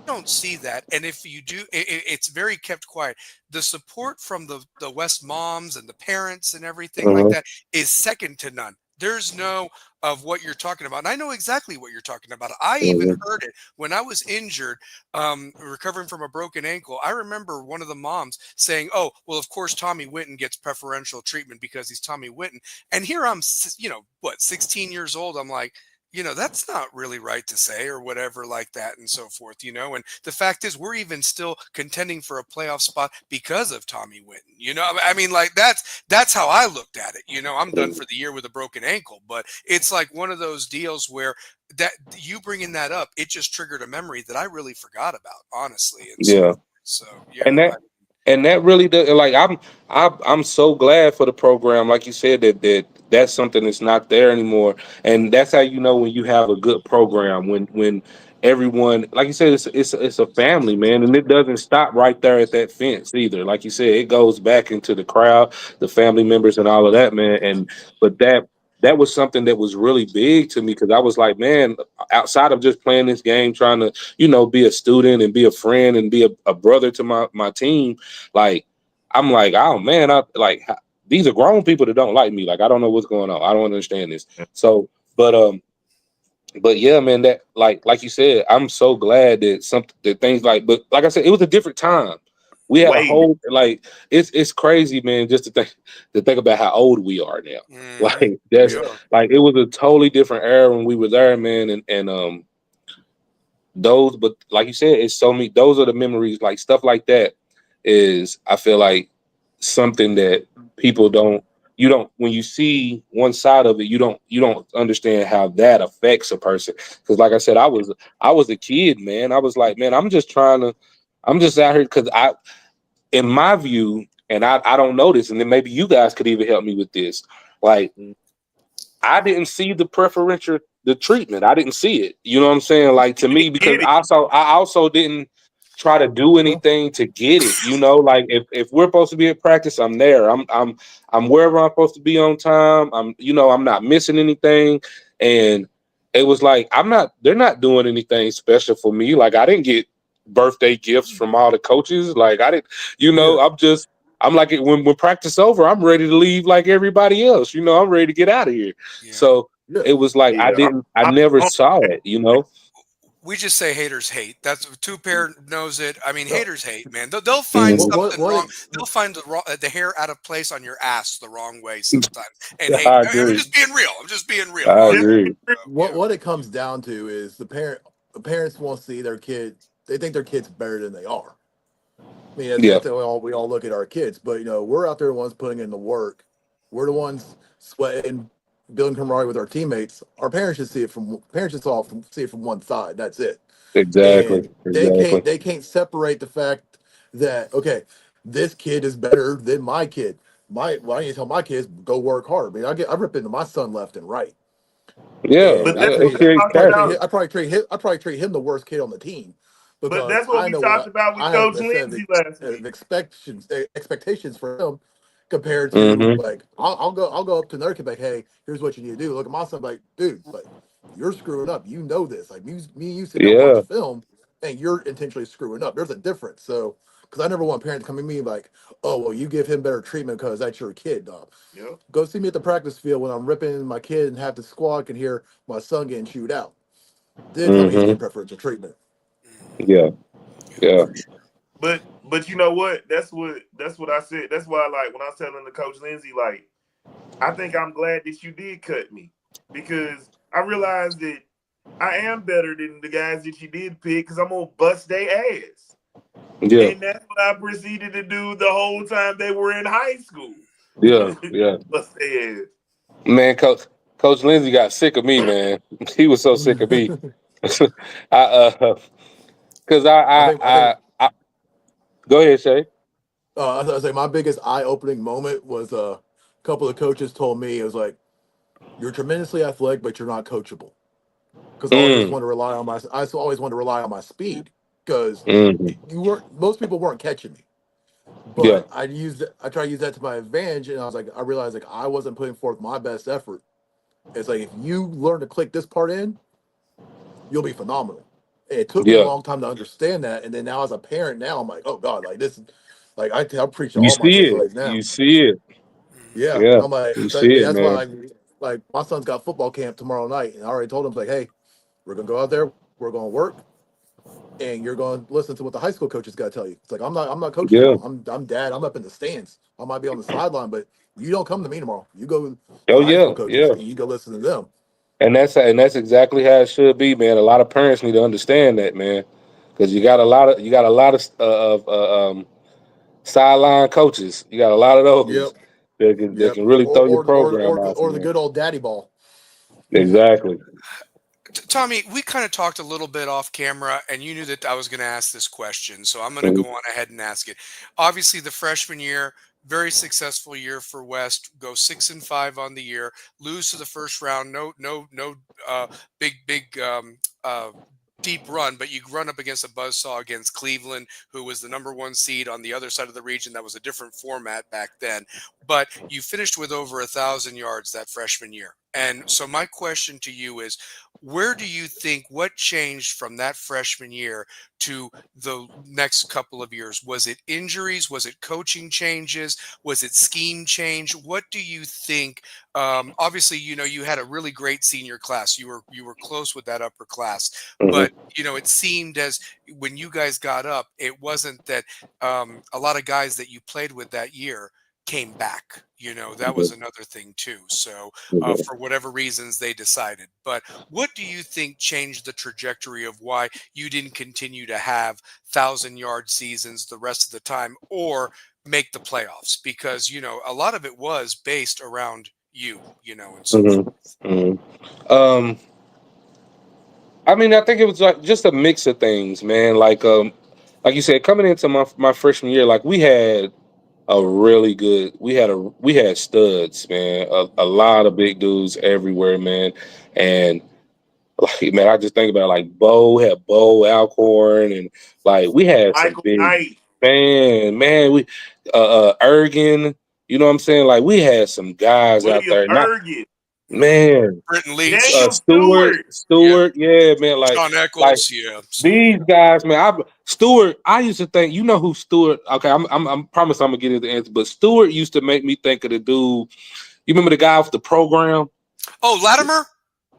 Don't see that, and if you do, it's very kept quiet. The support from the West moms and the parents and everything like that is second to none. There's no of what you're talking about, and I know exactly what you're talking about. I even heard it when I was injured, recovering from a broken ankle. I remember one of the moms saying, "Oh, well, of course Tommy Winton gets preferential treatment because he's Tommy Winton." And here I'm, you know, what, 16 years old. I'm like, you know, that's not really right to say or whatever like that and so forth, you know. And the fact is, we're even still contending for a playoff spot because of Tommy Winton, you know. I mean, like that's how I looked at it. You know, I'm done for the year with a broken ankle, but it's like one of those deals where that you bringing that up, it just triggered a memory that I really forgot about, honestly. And so yeah. And that really does, like, I'm so glad for the program, like you said, that's something that's not there anymore. And that's how you know when you have a good program, when everyone, like you said, it's a family, man, and it doesn't stop right there at that fence either. Like you said, it goes back into the crowd, the family members, and all of that, man. And but that was something that was really big to me, because I was like, man, outside of just playing this game, trying to, you know, be a student and be a friend and be a brother to my team, like, I'm like, oh man, these are grown people that don't like me. Like, I don't know what's going on. I don't understand this. So, but yeah, man, that like you said, I'm so glad that things but like I said, it was a different time. We had a Way whole like it's crazy, man, just to think about how old we are now. Like that's Yeah. like it was a totally different era when we were there, man, and those, but like you said, it's so many. Those are the memories, like stuff like that. Is I feel like something that people don't. You don't when you see one side of it, you don't understand how that affects a person. Because like I said, I was a kid, man. I was like, man, I'm just out here because in my view, and I don't know this, and then maybe you guys could even help me with this. Like I didn't see the preferential the treatment. I didn't see it. You know what I'm saying? Like to you me, didn't because get it. I also didn't try to do anything to get it. You know, like if we're supposed to be at practice, I'm there. I'm wherever I'm supposed to be on time. I'm not missing anything. And it was like they're not doing anything special for me. Like I didn't get birthday gifts from all the coaches. Like I didn't, Yeah. I'm like when practice over, I'm ready to leave like everybody else. I'm ready to get out of here. Yeah. So Yeah. it was like Yeah, I I'm, never I'm, saw it. We just say haters hate. That's two pair knows it. I mean, No. haters hate, man. They'll find What Mhm. what something what wrong. it, They'll find the hair out of place on your ass the wrong way sometimes. And hate. I I'm agree. just being real. I'm just being real. I All definitely agree. yeah. what it comes down to is the parents won't see their kid. They think their kid's better than they are. I mean, Yeah. that's how we all look at our kids. But we're out there the ones putting in the work. We're the ones sweating, building camaraderie with our teammates. Our parents just see it from one side. That's it. Exactly. And they Exactly. can't separate the fact that, okay, this kid is better than my kid. Why don't you tell my kids go work hard? I mean, I rip into my son left and right, Yeah. but and that's what It we creates talked about. I probably treat him the worst kid on the team, But because that's what I we know talked about with I have Coach a set Lindsay last of week. expectations for him, compared to, Mm-hmm. like, I'll go up to another kid, like, hey, here's what you need to do. Look at my son, like, dude, like, you're screwing up. You know this. Like, me and you sit down and watch Yeah. film, and you're intentionally screwing up. There's a difference. So, because I never want parents coming to me like, oh, well, you give him better treatment because that's your kid, dog. Yep. Go see me at the practice field when I'm ripping my kid, and have the squad can hear my son getting chewed out. Then tell me he's getting Mm-hmm. preferential treatment. Yeah. Yeah, Yeah. for sure. But you know what? That's what I said. That's why, like, when I was telling the Coach Lindsay, like, I think I'm glad that you did cut me, because I realized that I am better than the guys that you did pick, because I'm gonna bust their ass. Yeah. And that's what I proceeded to do the whole time they were in high school. Yeah. Yeah. Bust their ass. Man, Coach Lindsay got sick of me, man. He was so sick of me. I because I think I go ahead, Shay. I say my biggest eye-opening moment was, a couple of coaches told me, it was like, you're tremendously athletic, but you're not coachable. Because Mm, I always wanted to rely on my speed, because mm, you weren't most people weren't catching me. yeah, But I try to use that to my advantage, and I realized, like, I wasn't putting forth my best effort. It's like, if you learn to click this part in, you'll be phenomenal. And it took me a yeah. long time to understand that, and then now as a parent, now I'm like, oh God, like this, like I preach to You all my see kids it. like now. You see it. Mhm. Yeah, Yeah, I'm like, you see it, that's why, man. like my son's got football camp tomorrow night, and I already told him, like, hey, we're gonna go out there, we're gonna work, and you're gonna listen to what the high school coaches got to tell you. It's like, I'm not coaching Yeah. tomorrow. I'm dad. I'm up in the stands. I might be on the sideline, but you don't come to me tomorrow. You go to Oh the high yeah, school coaches, yeah. and you go listen to them. And that's exactly how it should be, man. A lot of parents need to understand that, man, because you got a lot of sideline coaches. You got a lot of Yep, those that yep. can really Or throw your or or program or the off, or the man. good old daddy ball. Exactly. Tommy, we kind of talked a little bit off camera, and you knew that I was going to ask this question, so I'm going to Mhm. go on ahead and ask it. Obviously, the freshman year, very successful year for West. Go 6-5 on the year, lose to the first round. No, big, deep run, but you run up against a buzzsaw against Cleveland, who was the number one seed on the other side of the region. That was a different format back then, but you finished with over 1,000 yards that freshman year. And so my question to you is, where do you think, what changed from that freshman year to the next couple of years? Was it injuries? Was it coaching changes? Was it scheme change? What do you think? Obviously, you had a really great senior class. You were close with that upper class, but it seemed as when you guys got up, it wasn't that a lot of guys that you played with that year came back. That was another thing too. So for whatever reasons they decided. But what do you think changed the trajectory of why you didn't continue to have 1,000-yard seasons the rest of the time or make the playoffs? Because a lot of it was based around you, and so forth. I mean, I think it was like just a mix of things, man. Like you said, coming into my freshman year, like we had a really good. We had studs, man. A lot of big dudes everywhere, man. And like, man, I just think about it, like Bo Alcorn, and like we had some Michael big Knight. man. We Ergen, you know what I'm saying? Like we had some guys out William there. Not Ergen. man, Britton Leach, Daniel Stewart. yeah, Yeah, man. John Like Eccles, yeah. So these guys, man. Stewart. I used to think, you know who Stewart? Okay, I'm promise I'm gonna get into the answer. But Stewart used to make me think of the dude. You remember the guy with the program? Latimer.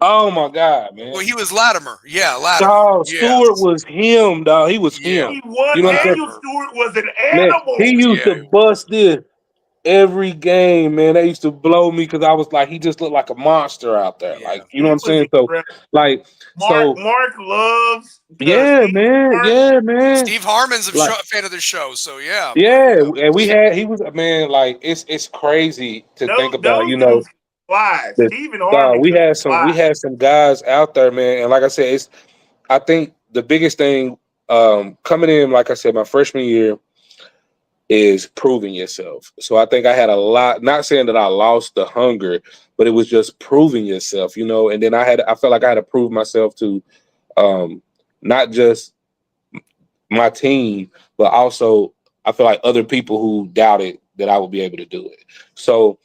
Oh my God, man. Well, he was Latimer. Yeah, Latimer. Dog, Yeah, Stewart was him, dog. He was yeah. him. He was You know what I'm saying? Daniel Latimer. Stewart was an Man, he animal. used Yeah, to bust this every game, man. They used to blow me because I was like, he just looked like a monster out there. yeah. Like, you know what He I'm was saying? So, incredible. like, so Mark loves yeah, Steve man. Harvey. Yeah, man. Steve Harmon's a Like, fan of the show, so yeah. yeah, and he was, man, like it's crazy to think about, Those dudes can fly. that Stephen Harvey we could had some fly. guys out there, man. And like I said, I think the biggest thing coming in, like I said, my freshman year is proving yourself. So I think I had a lot, not saying that I lost the hunger, but it was just proving yourself, and then I felt like I had to prove myself to not just my team, but also I feel like other people who doubted that I would be able to do it. So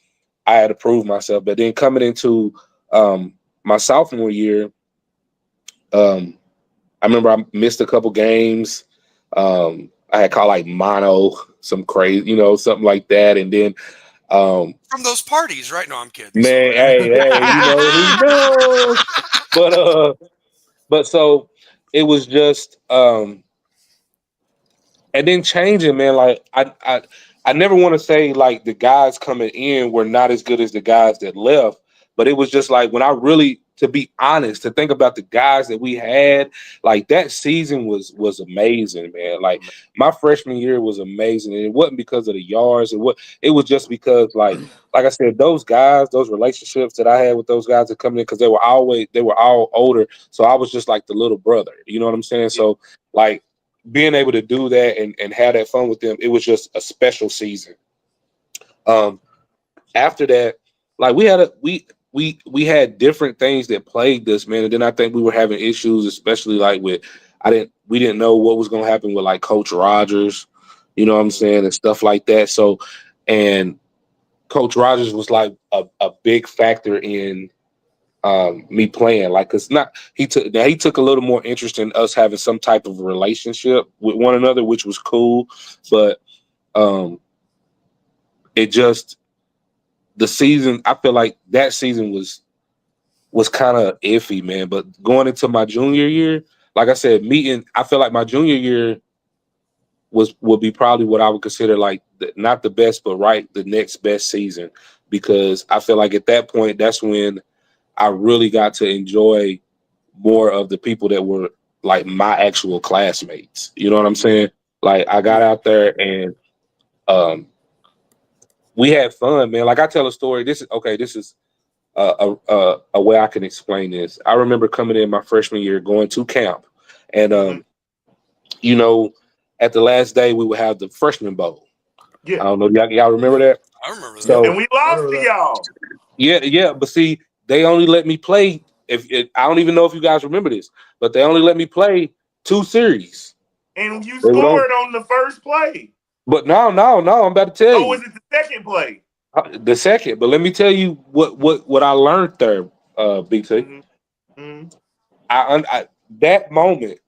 I had to prove myself. But then coming into my sophomore year, I remember I missed a couple games. I had caught like mono, some crazy, something like that. And then From those parties, right? No, I'm kidding. man, Sorry. hey, he knows. But so it was just and then changing, man. Like I never want to say like the guys coming in were not as good as the guys that left, but it was just like when I really, to be honest, to think about the guys that we had, like that season was amazing, man. Like my freshman year was amazing, and it wasn't because of the yards. It was just because like I said, those guys, those relationships that I had with those guys that come in, because they were all older, so I was just like the little brother. You know what I'm saying? So like being able to do that and have that fun with them, it was just a special season. After that, like we had different things that plagued us, man. And then I think we were having issues, especially like we didn't know what was going to happen with like Coach Rogers, you know what I'm saying, and stuff like that. So, and Coach Rogers was like a big factor in me playing, like, cause not he took a little more interest in us having some type of relationship with one another, which was cool, but it just, the season, I feel like that season was kind of iffy, man. But going into my junior year, like I said, I feel like my junior year would be probably what I would consider like not the best, but the next best season, because I feel like at that point, that's when I really got to enjoy more of the people that were like my actual classmates. You know what I'm saying? Like I got out there and we had fun, man. Like I tell a story. This is a way I can explain this. I remember coming in my freshman year, going to camp, and at the last day we would have the freshman bowl. Yeah. I don't know, y'all remember that? I remember that. So And we lost to y'all. yeah, but see, they only let me play. I don't even know if you guys remember this, but they only let me play 2 series. And you They would scored on the first play. But no, I'm about to tell you. Oh, was it the second play? The second. But let me tell you what I learned there, BT. Mm-hmm. Mm-hmm. that moment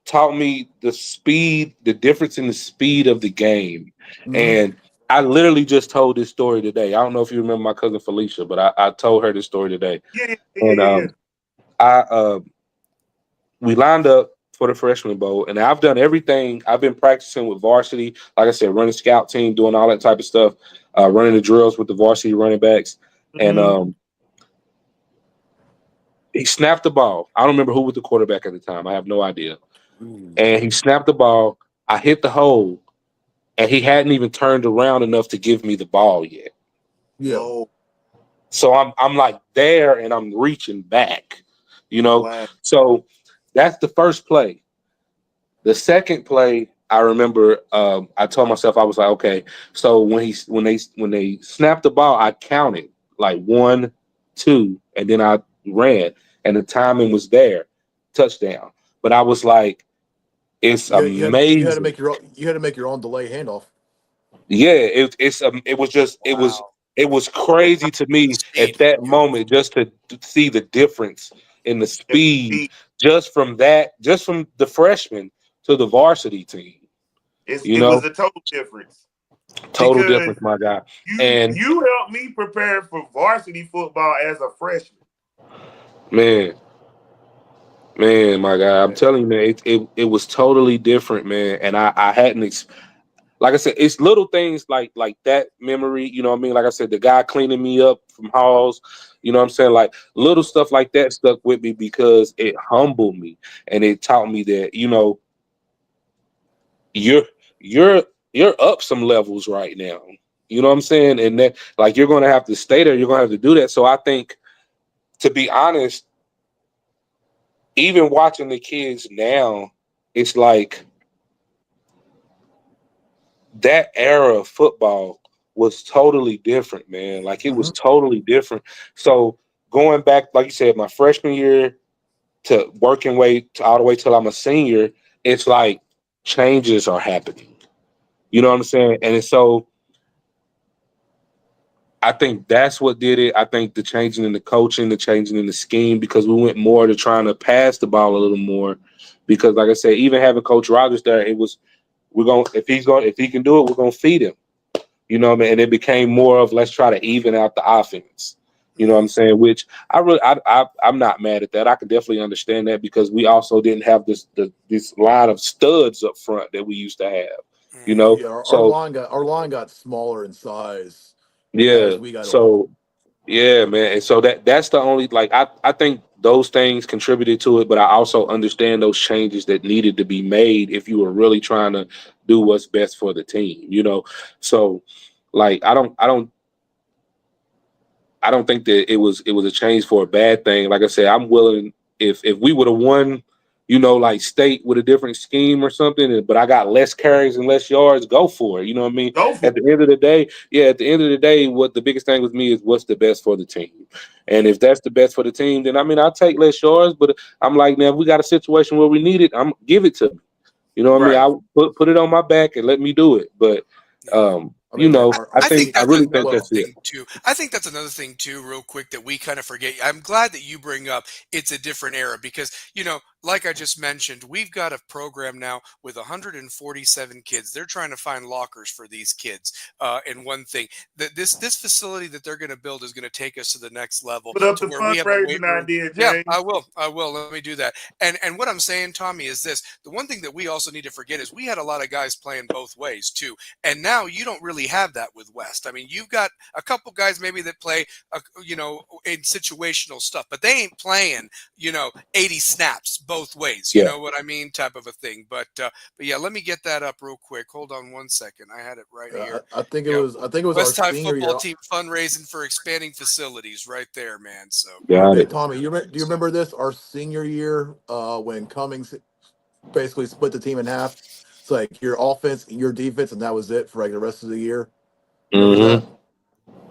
taught me the difference in the speed of the game. Mhm. And I literally just told this story today. I don't know if you remember my cousin Felicia, but I told her this story today. Yeah. And I we lined up for the freshman bowl, and I've done everything. I've been practicing with varsity, like I said, running scout team, doing all that type of stuff, running the drills with the varsity running backs. Mhm. And he snapped the ball. I don't remember who was the quarterback at the time. I have no idea. And he snapped the ball. I hit the hole, and he hadn't even turned around enough to give me the ball yet. Yeah. Oh, So I'm like there, and I'm reaching back, you know. wow. So that's the first play. The second play, I remember I told myself, I was like, okay. So when they snapped the ball, I counted like 1, 2, and then I ran, and the timing was there, touchdown. But I was like, it's You had to amazing. make your own delay handoff. Yeah, it was just Wow. it was crazy to me at Speed. that moment just to see the difference in the speed just from the freshman to the varsity team. You It was know, a total difference total because difference, my guy. you And you helped me prepare for varsity football as a freshman. man, my guy, I'm telling you, man, it was totally different, man. And I hadn't like I said, it's little things like that memory, you know what I mean? Like I said, the guy cleaning me up from halls, you know what I'm saying? Like little stuff like that stuck with me because it humbled me and it taught me that, you know, you're you're you're up some levels right now. You know what I'm saying? And that like you're gonna have to stay there, you're gonna have to do that. So I think, to be honest, even watching the kids now, it's like that era of football was totally different, man. Like it was Mhm. totally different. So going back, like you said, my freshman year to working way to all the way till I'm a senior, it's like changes are happening. You know what I'm saying? And it's so I think that's what did it. I think the changing in the coaching, the changing in the scheme, because we went more to trying to pass the ball a little more. Because like I said, even having Coach Rogers there, it was if he can do it, we're gonna feed him. You know what I mean? And it became more of let's try to even out the offense. You know what I'm saying? Which I'm not mad at that. I can definitely understand that because we also didn't have this line of studs up front that we used to have. You Mhm. know, Yeah, so our line got smaller in size yeah, as we got older. so yeah, man. And so that's the only like I think those things contributed to it, but I also understand those changes that needed to be made if you were really trying to do what's best for the team. You know, so like I don't think that it was a change for a bad thing. Like I said, I'm willing if we would have won, you know, like state with a different scheme or something, but I got less carries and less yards, go for it. You know what I mean? Go for At it. the end of the day, yeah, at the end of the day, what the biggest thing with me is what's the best for the team. And if that's the best for the team, then I mean I'll take less yards, but I'm like, now if we got a situation where we need it, I'm give it to me. You know what I mean? Right. I put it on my back and let me do it. But Yeah. I you mean, know, our I think I that's really think another well, that's it. thing too. I think that's another thing too, real quick, that we kind of forget. I'm glad that you bring up it's a different era because, like I just mentioned, we've got a program now with 147 kids. They're trying to find lockers for these kids. And one thing that this facility that they're going to build is going to take us to the next level Put up to the where we have a weight fundraising room. idea, Yeah, James. I will. I will. Let me do that. And what I'm saying, Tommy, is this: the one thing that we also need to forget is we had a lot of guys playing both ways too. And now you don't really have that with West. I mean, you've got a couple guys maybe that play, in situational stuff, but they ain't playing, 80 snaps both ways. You Yeah. know what I mean? Type of a thing. But yeah, let me get that up real quick. Hold on one second. I had it right here. Yeah, I think it was our West High senior football year. team fundraising for expanding facilities right there, man. So Got Hey it. Tommy, do you remember this? Our senior year, when Cummings basically split the team in half. It's like your offense, your defense, and that was it for like the rest of the year. You remember that? Mm-hmm.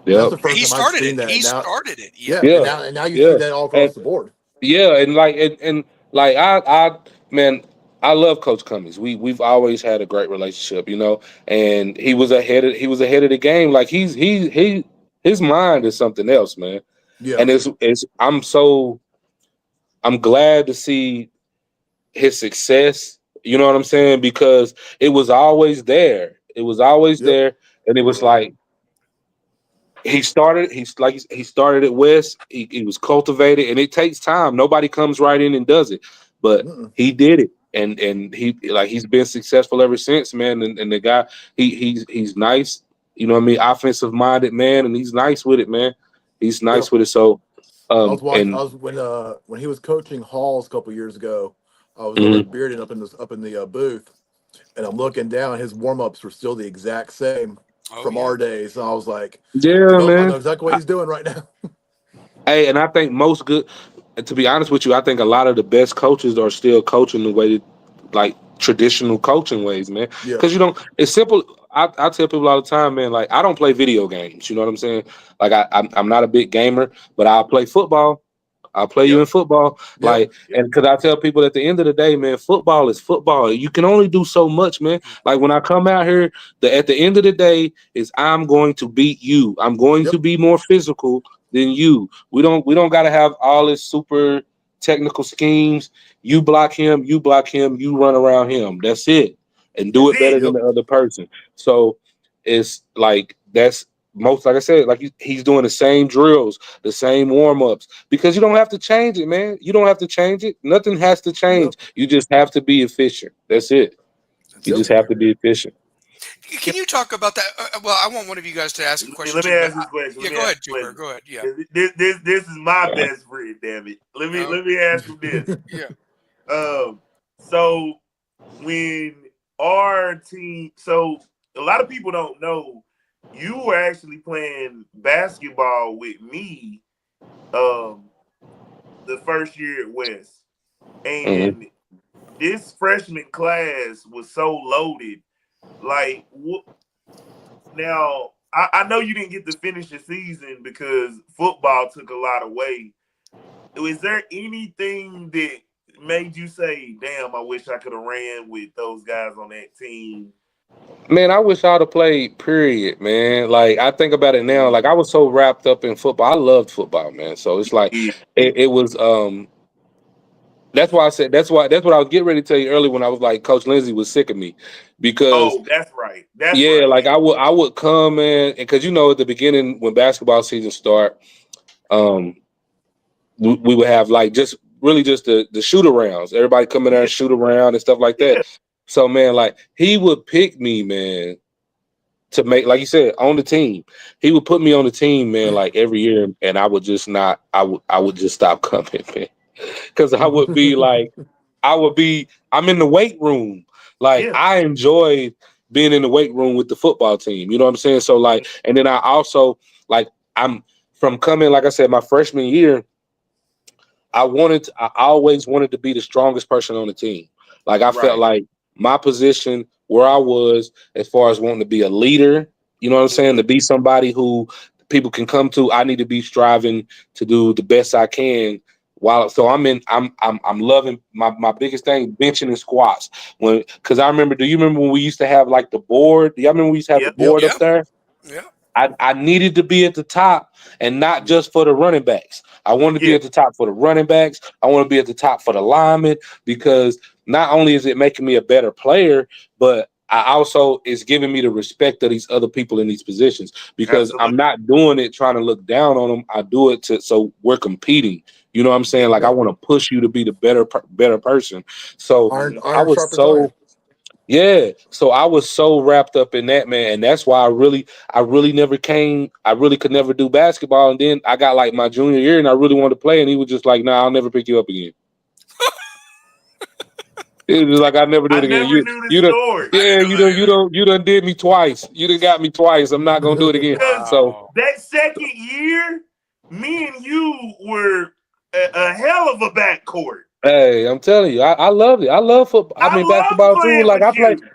That's Yep. the first he time I've started seen it. that. He Now, started it. Yeah. yeah, Yeah. and now you see Yeah. that all And across the board. yeah, and like and like I man, I love Coach Cummings. We've always had a great relationship, you know. And he was ahead of the game. Like his mind is something else, man. Yeah, And it's I'm so I'm glad to see his success. You know what I'm saying? Because it was always there. It was always there, and it was like he started. He started at West. He was cultivated, and it takes time. Nobody comes right in and does it, but he did it, and he's been successful ever since, man. And the guy, he's nice. You know what I mean? Offensive minded man, and he's nice with it, man. He's nice with it. So, I was watching. I was when he was coaching Halls a couple years ago. I was over at Bearden up in the booth, and I'm looking down. His warm ups were still the exact same from our days. And I was like, yeah, man, I know exactly what he's doing right now. Hey, and I think most good. To be honest with you, I think a lot of the best coaches are still coaching the way that, like traditional coaching ways, man. Because it's simple. I tell people all the time, man. Like I don't play video games. You know what I'm saying? Like I'm not a big gamer, but I'll play football. I'll play you in football. And because I tell people at the end of the day, man, football is football. You can only do so much, man. Like when I come out here, at the end of the day is I'm going to beat you. I'm going to be more physical than you. We don't got to have all this super technical schemes. You block him, you run around him. That's it. And do it better than the other person. So it's like that's most, like I said, like he's doing the same drills, the same warm-ups, because you don't have to change it, man. You don't have to change it. Nothing has to change. You just have to be efficient. That's it. You just have to be efficient. Can you talk about that? Well, I want one of you guys to ask a question. Let me ask this question. Yeah, go ahead, Jupiter. Go ahead. Yeah. This is my best friend, damn it. Let me ask him this. So when our team, so a lot of people don't know, you were actually playing basketball with me the first year at West. And this freshman class was so loaded. Like, now, I know you didn't get to finish the season because football took a lot away. Was there anything that made you say, damn, I wish I could have ran with those guys on that team? Man, I wish I'd have played, period, man. Like, I think about it now. Like, I was so wrapped up in football. I loved football, man. So it's like, it was, that's why I said, that's what I was getting ready to tell you earlier when I was like, Coach Lindsey was sick of me. Because, that's right. Like I would come in, because, at the beginning when basketball season start, we would have like just the shoot arounds. Everybody come in there and shoot around and stuff like that. So, man, like he would pick me, man, to make, like you said, on the team. He would put me on the team, man, like every year, and I would just not. I would just stop coming, man, because I would be like, I'm in the weight room. Like I enjoyed being in the weight room with the football team. You know what I'm saying? So like, and then I also like I'm from coming, like I said, my freshman year. I always wanted to be the strongest person on the team. Like I felt like my position where I was, as far as wanting to be a leader, you know what I'm saying, to be somebody who people can come to, I need to be striving to do the best I can. I'm loving my biggest thing, benching and squats. Because I remember, do you remember when we used to have like the board? Do y'all remember we used to have the board up there? Yeah. I needed to be at the top, and not just for the running backs. I wanted to be at the top for the running backs. I want to be at the top for the linemen, because not only is it making me a better player, but I also is giving me the respect of these other people in these positions, because I'm not doing it trying to look down on them. I do it so we're competing. You know what I'm saying? Like I want to push you to be the better person. So I was so. Yeah, so I was so wrapped up in that, man, and that's why I really could never do basketball. And then I got like my junior year, and I really wanted to play, and he was just like, "Nah, I'll never pick you up again." It was like, "I never do it again." You done did me twice. You done got me twice. I'm not gonna do it again. So that second year, me and you were a hell of a backcourt. Hey, I'm telling you, I loved it. I love football. I mean basketball too. Like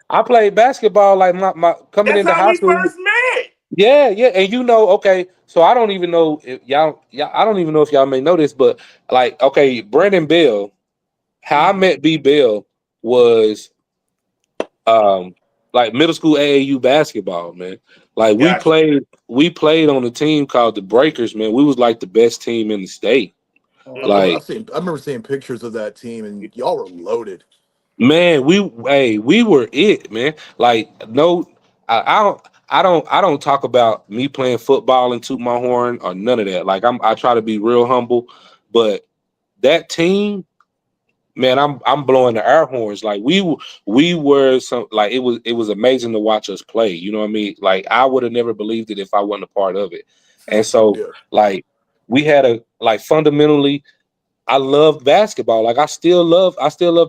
I played basketball like my coming into high school. That's how we first met. Yeah, and okay, so I don't even know if I don't even know if y'all may know this, but like, okay, Brandon Bell, how I met B Bell was like middle school AAU basketball, man. Like we played on a team called the Breakers, man. We was like the best team in the state. I Like, remember seeing pictures of that team, and y'all were loaded. man, we were it, man. Like, no, I don't talk about me playing football and toot my horn or none of that. Like, I try to be real humble, but that team, man, I'm blowing the air horns. Like, we were some, like, it was amazing to watch us play. You know what I mean? Like, I would have never believed it if I wasn't a part of it. And so, Yeah. like, we had fundamentally, I loved basketball. Like, I still love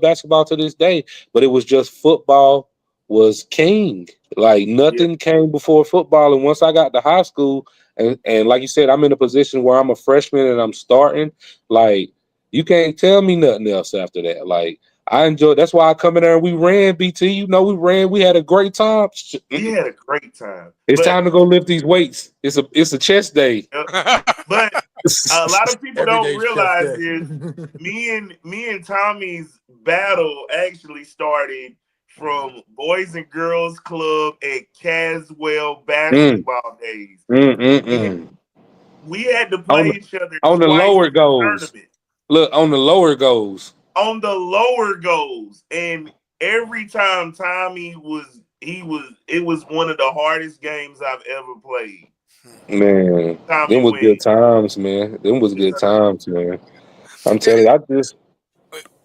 basketball to this day, but it was just football was king. Like, nothing came before football. And once I got to high school, and like you said, I'm in a position where I'm a freshman and I'm starting, like, you can't tell me nothing else after that. Like, I enjoyed, that's why I come in there and we ran, BT. You know, we had a great time. We had a great time. It's But time to go lift these weights. It's a chest day. but a lot of people Every don't day's chest realize day. is me and Tommy's battle actually started from Boys and Girls Club at Caswell basketball days. And we had to play each other On the twice lower in the goals. tournament. Look, on the lower goals. On the lower goals. And every time Tommy it was one of the hardest games I've ever played. Man, Tommy them was good Winton. times, man. Them was good times, man. I'm telling you, I just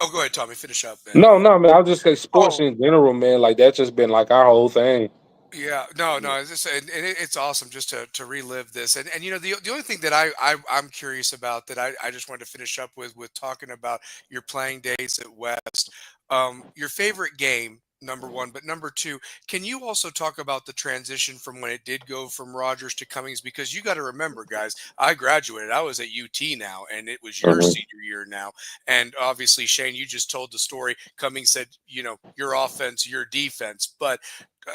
Oh, go ahead, Tommy. Finish up, man. no, man. I'll just say sports Oh, in general, man. Like, that's just been like our whole thing. Yeah, no. It's just, and it's awesome just to relive this. And you know, the only thing that I'm curious about that I just wanted to finish up with talking about your playing days at West. Your favorite game, number one, but number two, can you also talk about the transition from when it did go from Rogers to Cummings? Because you got to remember, guys, I graduated. I was at UT now, and it was your Mhm. senior year now. And obviously, Shane, you just told the story. Cummings said, you know, your offense, your defense, but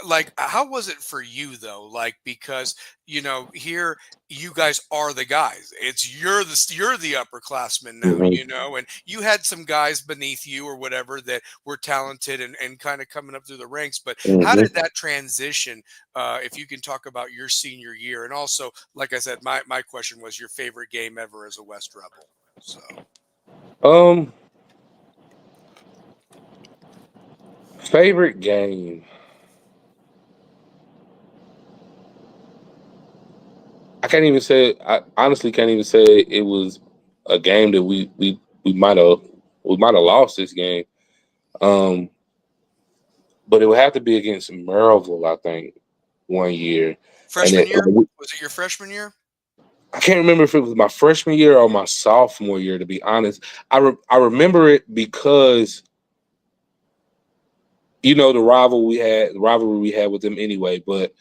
like how was it for you though, like because you know here you guys are the guys, it's you're the upperclassmen now, Mhm. you know, and you had some guys beneath you or whatever that were talented and kind of coming up through the ranks, but how Mhm. did that transition, if you can talk about your senior year, and also like I said, my question was your favorite game ever as a West Rebel. So Um, favorite game. I can't even say. I honestly can't even say it was a game that we might have lost this game. Um, but it would have to be against Maryville, I think, one year, and freshman year, was it your freshman year? I can't remember if it was my freshman year or my sophomore year. To be honest, I remember it because you know the rivalry we had with them anyway. But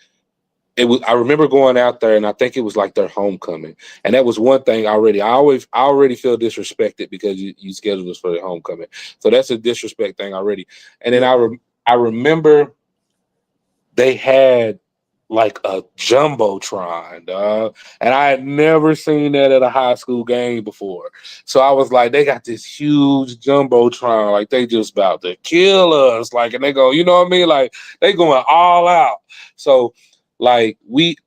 it was, I remember going out there, and I think it was like their homecoming, and that was one thing already. I already feel disrespected because you scheduled us for the homecoming, so that's a disrespect thing already. And then Yeah. I remember they had like a jumbotron, dog. And I had never seen that at a high school game before. So I was like, they got this huge jumbotron, like they just about to kill us. Like, and they go, you know what I mean? Like they going all out. So like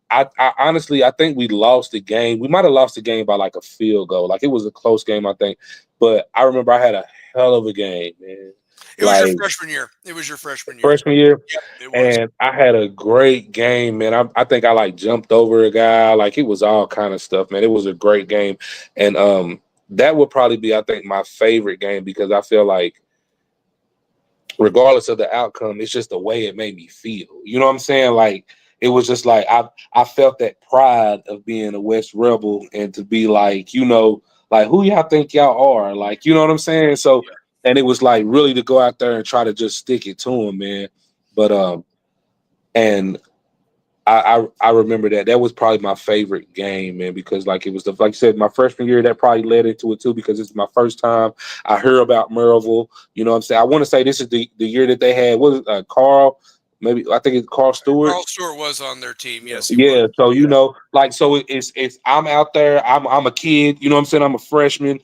I honestly I think we lost the game. We might have lost the game by like a field goal. Like it was a close game, I think. But I remember I had a hell of a game, man. It was your Like freshman year. It was your freshman year. freshman year. Yep, it was. And I had a great game, man. I think I like jumped over a guy. Like it was all kind of stuff, man. It was a great game. And that would probably be, I think, my favorite game because I feel like regardless of the outcome, it's just the way it made me feel. You know what I'm saying? Like it was just like I felt that pride of being a West Rebel and to be like, you know, like who y'all think y'all are? Like, you know what I'm saying? So and it was like really to go out there and try to just stick it to him, man. But and I remember that was probably my favorite game, man, because like it was like you said, my freshman year that probably led into it too because it's my first time I heard about Maryville. You know what I'm saying? I want to say this is the year that they had Carl, maybe I think it's Carl Stewart. Carl Stewart was on their team. Yes, he was. Yeah, so you know, like so it's I'm out there. I'm a kid. You know what I'm saying? I'm a freshman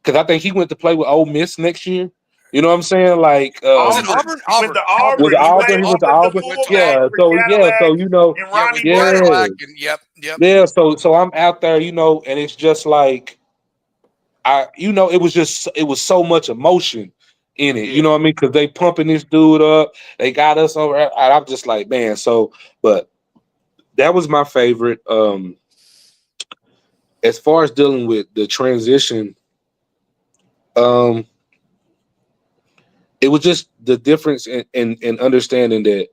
because I think he went to play with Ole Miss next year. You know what I'm saying? Like Was it Auburn. Auburn? He went to was Auburn. it He Auburn? He played went to with the Auburn. Went to fullback Yeah. Auburn. for So Cadillac you know, and Yeah, with Ronnie yeah. Brown. Cadillac and yep. Yeah, so I'm out there, you know, and it's just like it was so much emotion in it. You know what I mean? Because they pumping this dude up, they got us over. And I'm just like, man. So, but that was my favorite. As far as dealing with the transition, it was just the difference in understanding that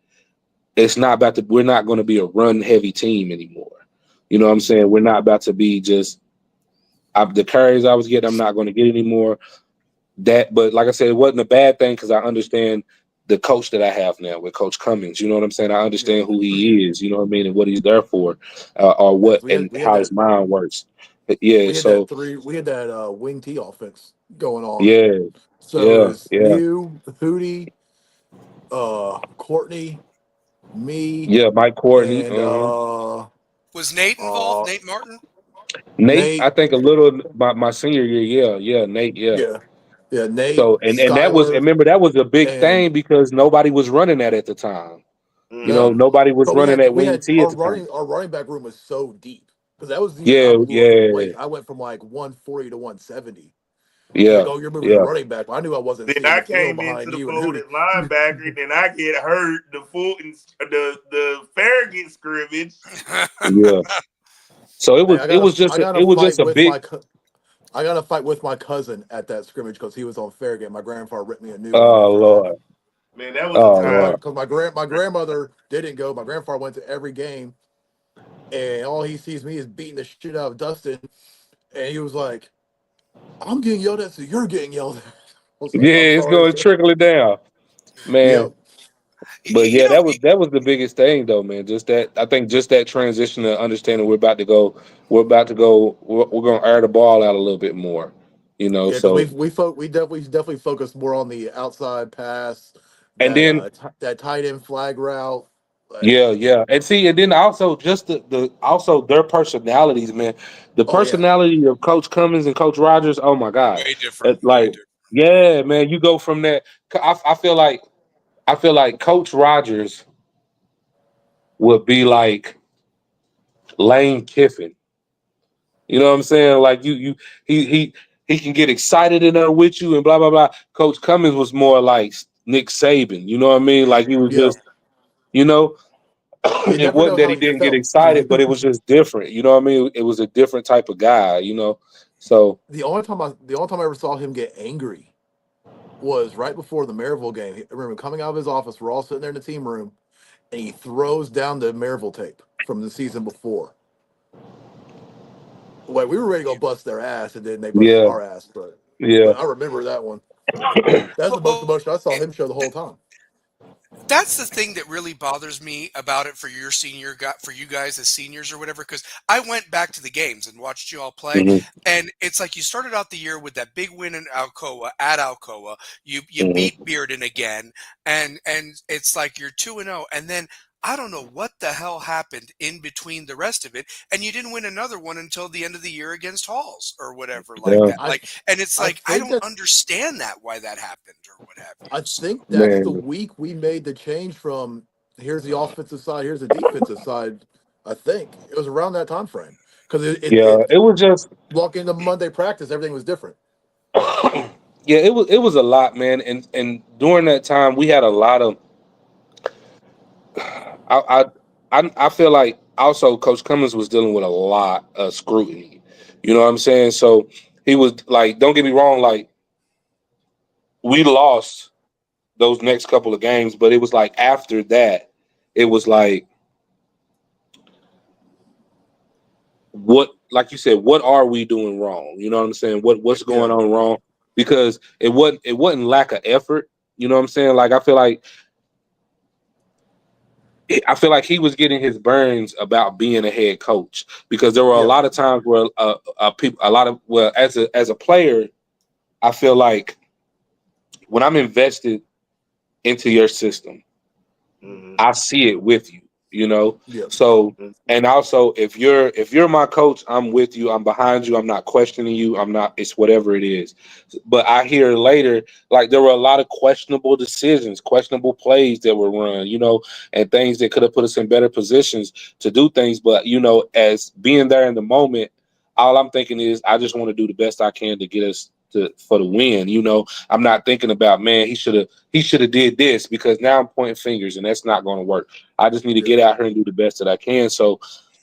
we're not going to be a run heavy team anymore. You know what I'm saying? We're not about to be just the carries I was getting, I'm not going to get anymore. But like I said, it wasn't a bad thing because I understand the coach that I have now with Coach Cummings. You know what I'm saying? I understand who he is, you know what I mean, and what he's there for, or what and how his mind works. But yeah, we had that wing T offense going on. Yeah. So it was you, Hootie, Courtney, me. Yeah, Mike Courtney. And was Nate involved? Nate Martin? Nate, I think a little my senior year, yeah, Nate, yeah, Nate. So and that was, remember, that was a big thing because nobody was running that at the time. You know, nobody was running that wing T at the time. Our running back room was so deep because that was the year I was losing weight. I went from like 140 to 170. Yeah, like, oh, you're moving to running back. Well, I knew I wasn't. Then I came into the fold at linebacker. Then I get hurt. The Farragut scrimmage. Yeah. So it was just a big. I got a fight with my cousin at that scrimmage because he was on Farragut. My grandfather ripped me a new one. Oh Lord, man, that was a time. Because my grandmother didn't go. My grandfather went to every game, and all he sees me is beating the shit out of Dustin, and he was like, "I'm getting yelled at, so you're getting yelled at." Like, it's going to trickle it down, man. Yep. But yeah, that was the biggest thing though, man. I think that transition to understanding we're going to air the ball out a little bit more, you know. Yeah, so we definitely focused more on the outside pass, and then that tight end flag route. Yeah, and then also just also their personalities, man. The personality of Coach Cummings and Coach Rogers. Oh my God, way different. Yeah, man. You go from that. I feel like Coach Rogers would be like Lane Kiffin. You know what I'm saying? Like he can get excited in there with you and blah blah blah. Coach Cummings was more like Nick Saban. You know what I mean? Like he was just, you know. It wasn't that he didn't get excited, but it was just different. You know what I mean? It was a different type of guy, you know. So the only time I ever saw him get angry was right before the Maryville game. I remember coming out of his office, we're all sitting there in the team room, and he throws down the Maryville tape from the season before. Like, we were ready to go bust their ass, and then they busted our ass. But I remember that one. That's the most emotion I saw him show the whole time. That's the thing that really bothers me about it for you guys as seniors or whatever, because I went back to the games and watched you all play, and it's like you started out the year with that big win in Alcoa. You beat Bearden again, and it's like you're 2-0, and then I don't know what the hell happened in between the rest of it, and you didn't win another one until the end of the year against Halls or whatever that. And it's like I don't understand why that happened or what happened. I think that's the week we made the change from here's the offensive side, here's the defensive side. I think it was around that time frame because it was just walk into Monday practice, everything was different. Yeah, it was a lot, man, and during that time we had a lot of. I feel like also Coach Cummings was dealing with a lot of scrutiny. You know what I'm saying? So he was like, don't get me wrong, like we lost those next couple of games, but it was like after that, it was like like you said, what are we doing wrong? You know what I'm saying? What's going on wrong? Because it wasn't lack of effort. You know what I'm saying? Like I feel like he was getting his burns about being a head coach because there were a lot of times where as a player, I feel like when I'm invested into your system, I see it with you, you know? So, and also if you're my coach, I'm with you, I'm behind you, I'm not questioning you, it's whatever it is. But I hear later, like there were a lot of questionable decisions, questionable plays that were run, you know, and things that could have put us in better positions to do things. But, you know, as being there in the moment, all I'm thinking is I just want to do the best I can to get us for the win. You know, I'm not thinking about, man, he should have did this, because now I'm pointing fingers and that's not going to work. I just need to get out here and do the best that I can. So,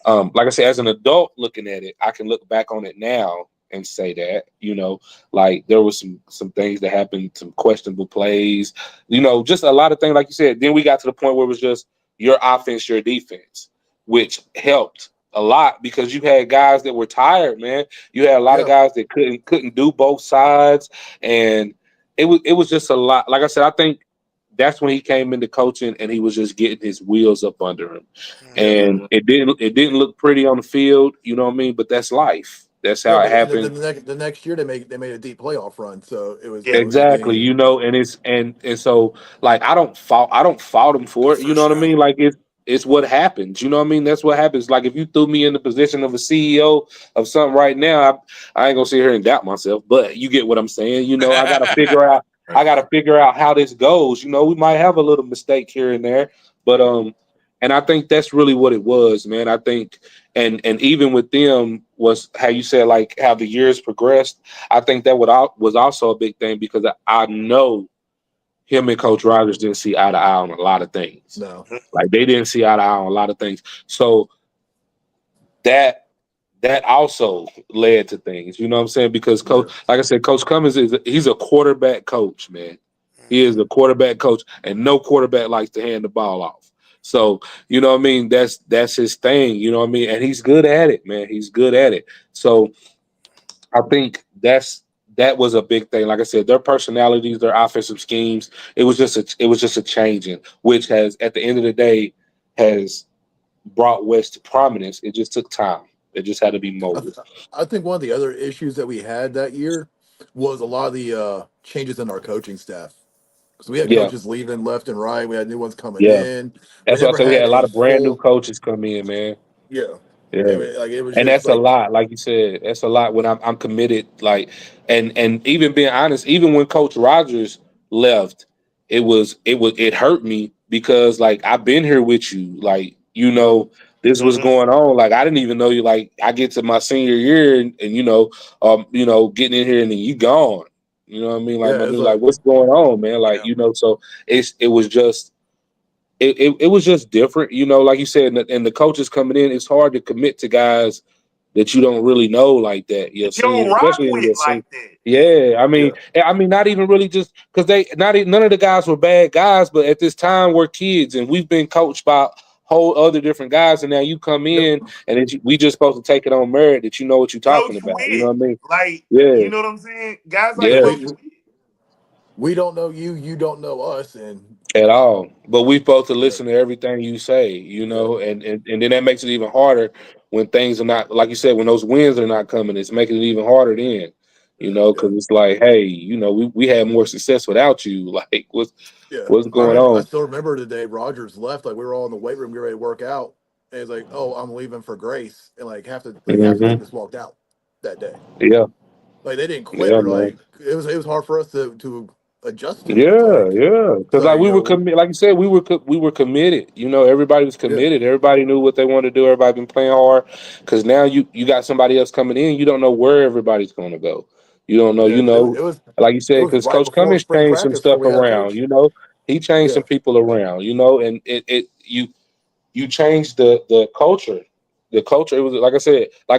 like I said, as an adult looking at it, I can look back on it now and say that, you know, like there was some things that happened, some questionable plays, you know, just a lot of things, like you said. Then we got to the point where it was just your offense, your defense, which helped a lot because you had guys that were tired, man. You had a lot of guys that couldn't do both sides, and it was just a lot. Like I said, I think that's when he came into coaching and he was just getting his wheels up under him. And it didn't look pretty on the field, you know what I mean? But that's life. That's how it But happened. the next year they made a deep playoff run, so it was Exactly, you know, and it's and so like I don't fault him for it, you know what I mean? Like it's what happens, you know what I mean? That's what happens. Like if you threw me in the position of a CEO of something right now, I ain't gonna sit here and doubt myself, but you get what I'm saying. You know, I gotta figure out how this goes. You know, we might have a little mistake here and there, but and I think that's really what it was, man. I think and even with them was how you said, like how the years progressed. I think that was also a big thing because I know him and Coach Rogers didn't see eye to eye on a lot of things. No. Like they didn't see eye to eye on a lot of things. So that also led to things, you know what I'm saying? Because Coach, like I said, Coach Cummins he's a quarterback coach, man. He is a quarterback coach, and no quarterback likes to hand the ball off. So, you know what I mean? That's his thing, you know what I mean? And he's good at it, man. He's good at it. So I think that was a big thing. Like I said, their personalities, their offensive schemes, it was just a changing, which has at the end of the day has brought West to prominence. It just took time. It just had to be molded. I think one of the other issues that we had that year was a lot of the changes in our coaching staff. So we had coaches leaving left and right. We had new ones coming in. We That's why I never said we had had a lot a of brand new full coaches come in, man. Yeah. Yeah. It was And just that's a like lot, like you said. That's a lot when I'm committed. Like, and even being honest, even when Coach Rogers left, it hurt me because like I've been here with you, like you know this was going on. Like I didn't even know you. Like I get to my senior year and you know getting in here and then you gone. You know what I mean? Like my it's dude, like like what's going on, man? Like you know, so it was just. It was just different, you know, like you said, and the coaches coming in, it's hard to commit to guys that you don't really know like that. You don't rock Especially in with your senior. like that. Yeah, I mean, not even really just because none of the guys were bad guys, but at this time we're kids and we've been coached by whole other different guys, and now you come in and we just supposed to take it on merit that you know what you're talking Coach about. You know Witt, what I mean? like Yeah, you know what I'm saying? Guys like yeah. Coach Witt. we don't know you, you don't know us, and At all, but we supposed to listen to everything you say, you know, and then that makes it even harder when things are not, like you said, when those wins are not coming. It's making it even harder then, you know, because it's like, hey, you know, we had more success without you. Like, what's going I on? still remember the day Rogers left. Like we were all in the weight room getting ready to work out, and he's like, "Oh, I'm leaving for Grace," and like half the team just walked out that day. Yeah, Like they didn't quit, yeah, but man. like it was hard for us to adjust to it. It's Yeah, like yeah. Because like sorry, we were committed, like you said, we were committed. You know, everybody was yeah, committed. Everybody knew what they wanted to do. Everybody been playing hard. Because now you got somebody else coming in. You don't know where everybody's going to go. You don't know. yeah. You know, like you It said, was because right Coach before Cummings spring changed some practice before stuff we had a around. coach. You know, he changed Yeah, some people around. You know, and you changed the culture. The culture. It was like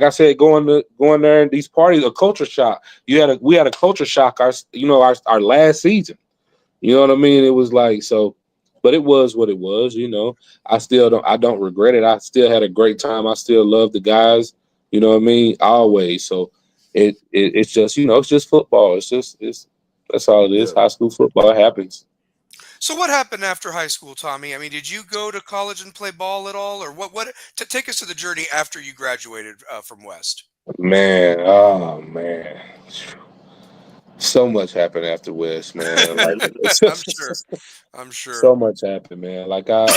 I said, going there in these parties, a culture shock. We had a culture shock. Our last season. You know what I mean? It was like so, but it was what it was. You know, I don't regret it. I still had a great time. I still love the guys. You know what I mean? Always. So it's just it's just football. It's that's all it is. yeah. High school football happens. So what happened after high school, Tommy? I mean, did you go to college and play ball at all, or what? What to take us to the journey after you graduated from West? Man, oh man, so much happened after West, man. Like I'm sure. I'm sure. so much happened, man. Like I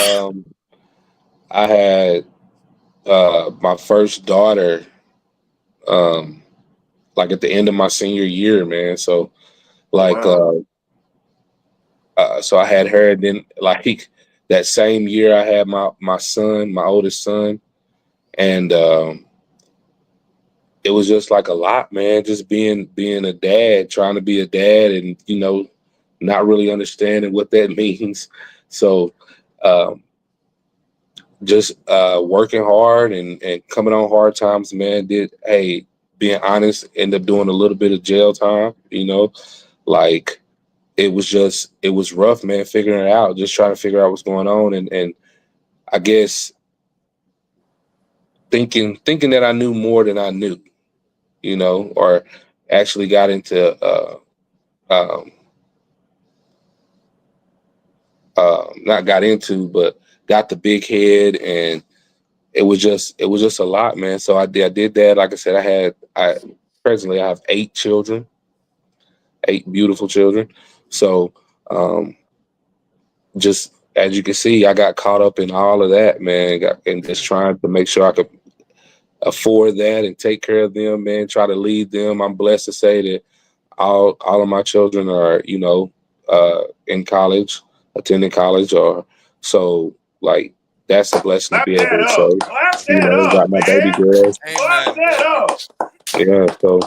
had my first daughter um like at the end of my senior year, man. So like so I had her, and then like that same year I had my son, my oldest son, and it was just like a lot, man. Just being a dad, trying to be a dad, and not really understanding what that means. So, just working hard and coming on hard times, man. Being honest, end up doing a little bit of jail time. Like it was rough, man. Figuring it out, just trying to figure out what's going on, and I guess thinking that I knew more than I knew. Or actually got into not got into, but got the big head, and it was just a lot, man. So I did that. Like I said, presently I have 8 children, 8 beautiful children. So just as you can see, I got caught up in all of that, man, and just trying to make sure I could afford that and take care of them, man, try to lead them. I'm blessed to say that all of my children are, in college, attending college, or so like that's a blessing to Clap be able that to up. say. Clap that Got up, my baby man. girls. Clap Amen, that baby. up. Yeah, so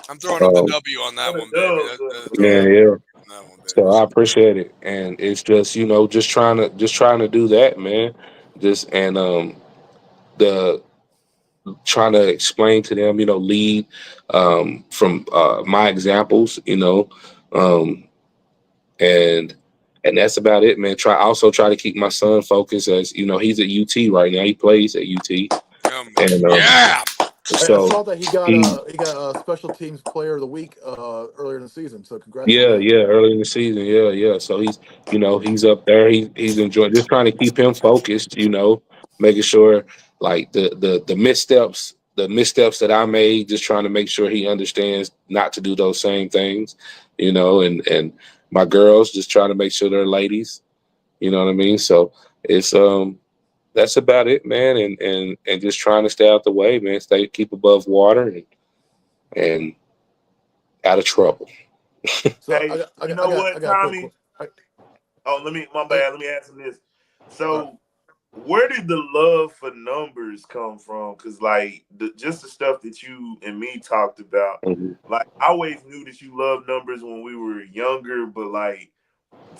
I'm throwing up the um, W on that On the one, baby. dub, Throwing yeah, up man. yeah. on that one, baby. So I appreciate it, and it's just just trying to do that, man. Just and the trying to explain to them, lead from my examples, um, and that's about it, man. Try to keep my son focused, as he's at UT right now. He plays at UT, and Yeah. I so saw that he got he a special teams player of the week earlier in the season. So congrats on yeah, that. yeah, early in the season, yeah. So he's up there. He's enjoying, just trying to keep him focused, making sure like the missteps, that I made, just trying to make sure he understands not to do those same things, and my girls, just trying to make sure they're ladies, you know what I mean? So it's that's about it, man, and just trying to stay out the way, man, keep above water and out of trouble. So Hey, you I know got what, a quick. Tommy? I, Oh, my I, bad. Let me ask him this. uh, So, where did the love for numbers come from? Because, like, just the stuff that you and me talked about, Mhm. like, I always knew that you loved numbers when we were younger, but, like,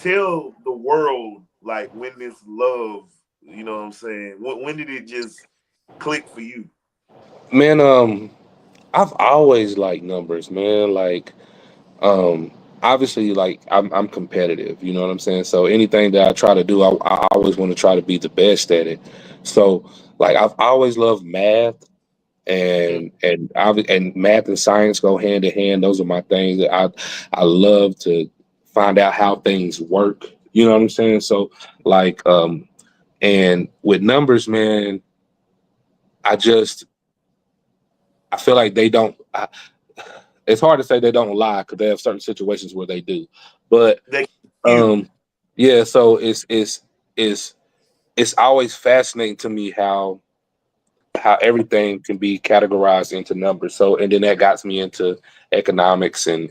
tell the world, like, when this love, you know what I'm saying? When did it just click for you? Man, I've always liked numbers, man. Like, um, obviously, like I'm competitive. You know what I'm saying? So anything that I try to do, I always want to try to be the best at it. So, like, I've always loved math, mm, and math and science go hand in hand. Those are my things that I love to find out how things work. You know what I'm saying? So, like, and with numbers, man, I just I feel like they don't. It's hard to say they don't lie, because they have certain situations where they do, but They you. um, yeah. So it's always fascinating to me how everything can be categorized into numbers. So, and then that got me into economics and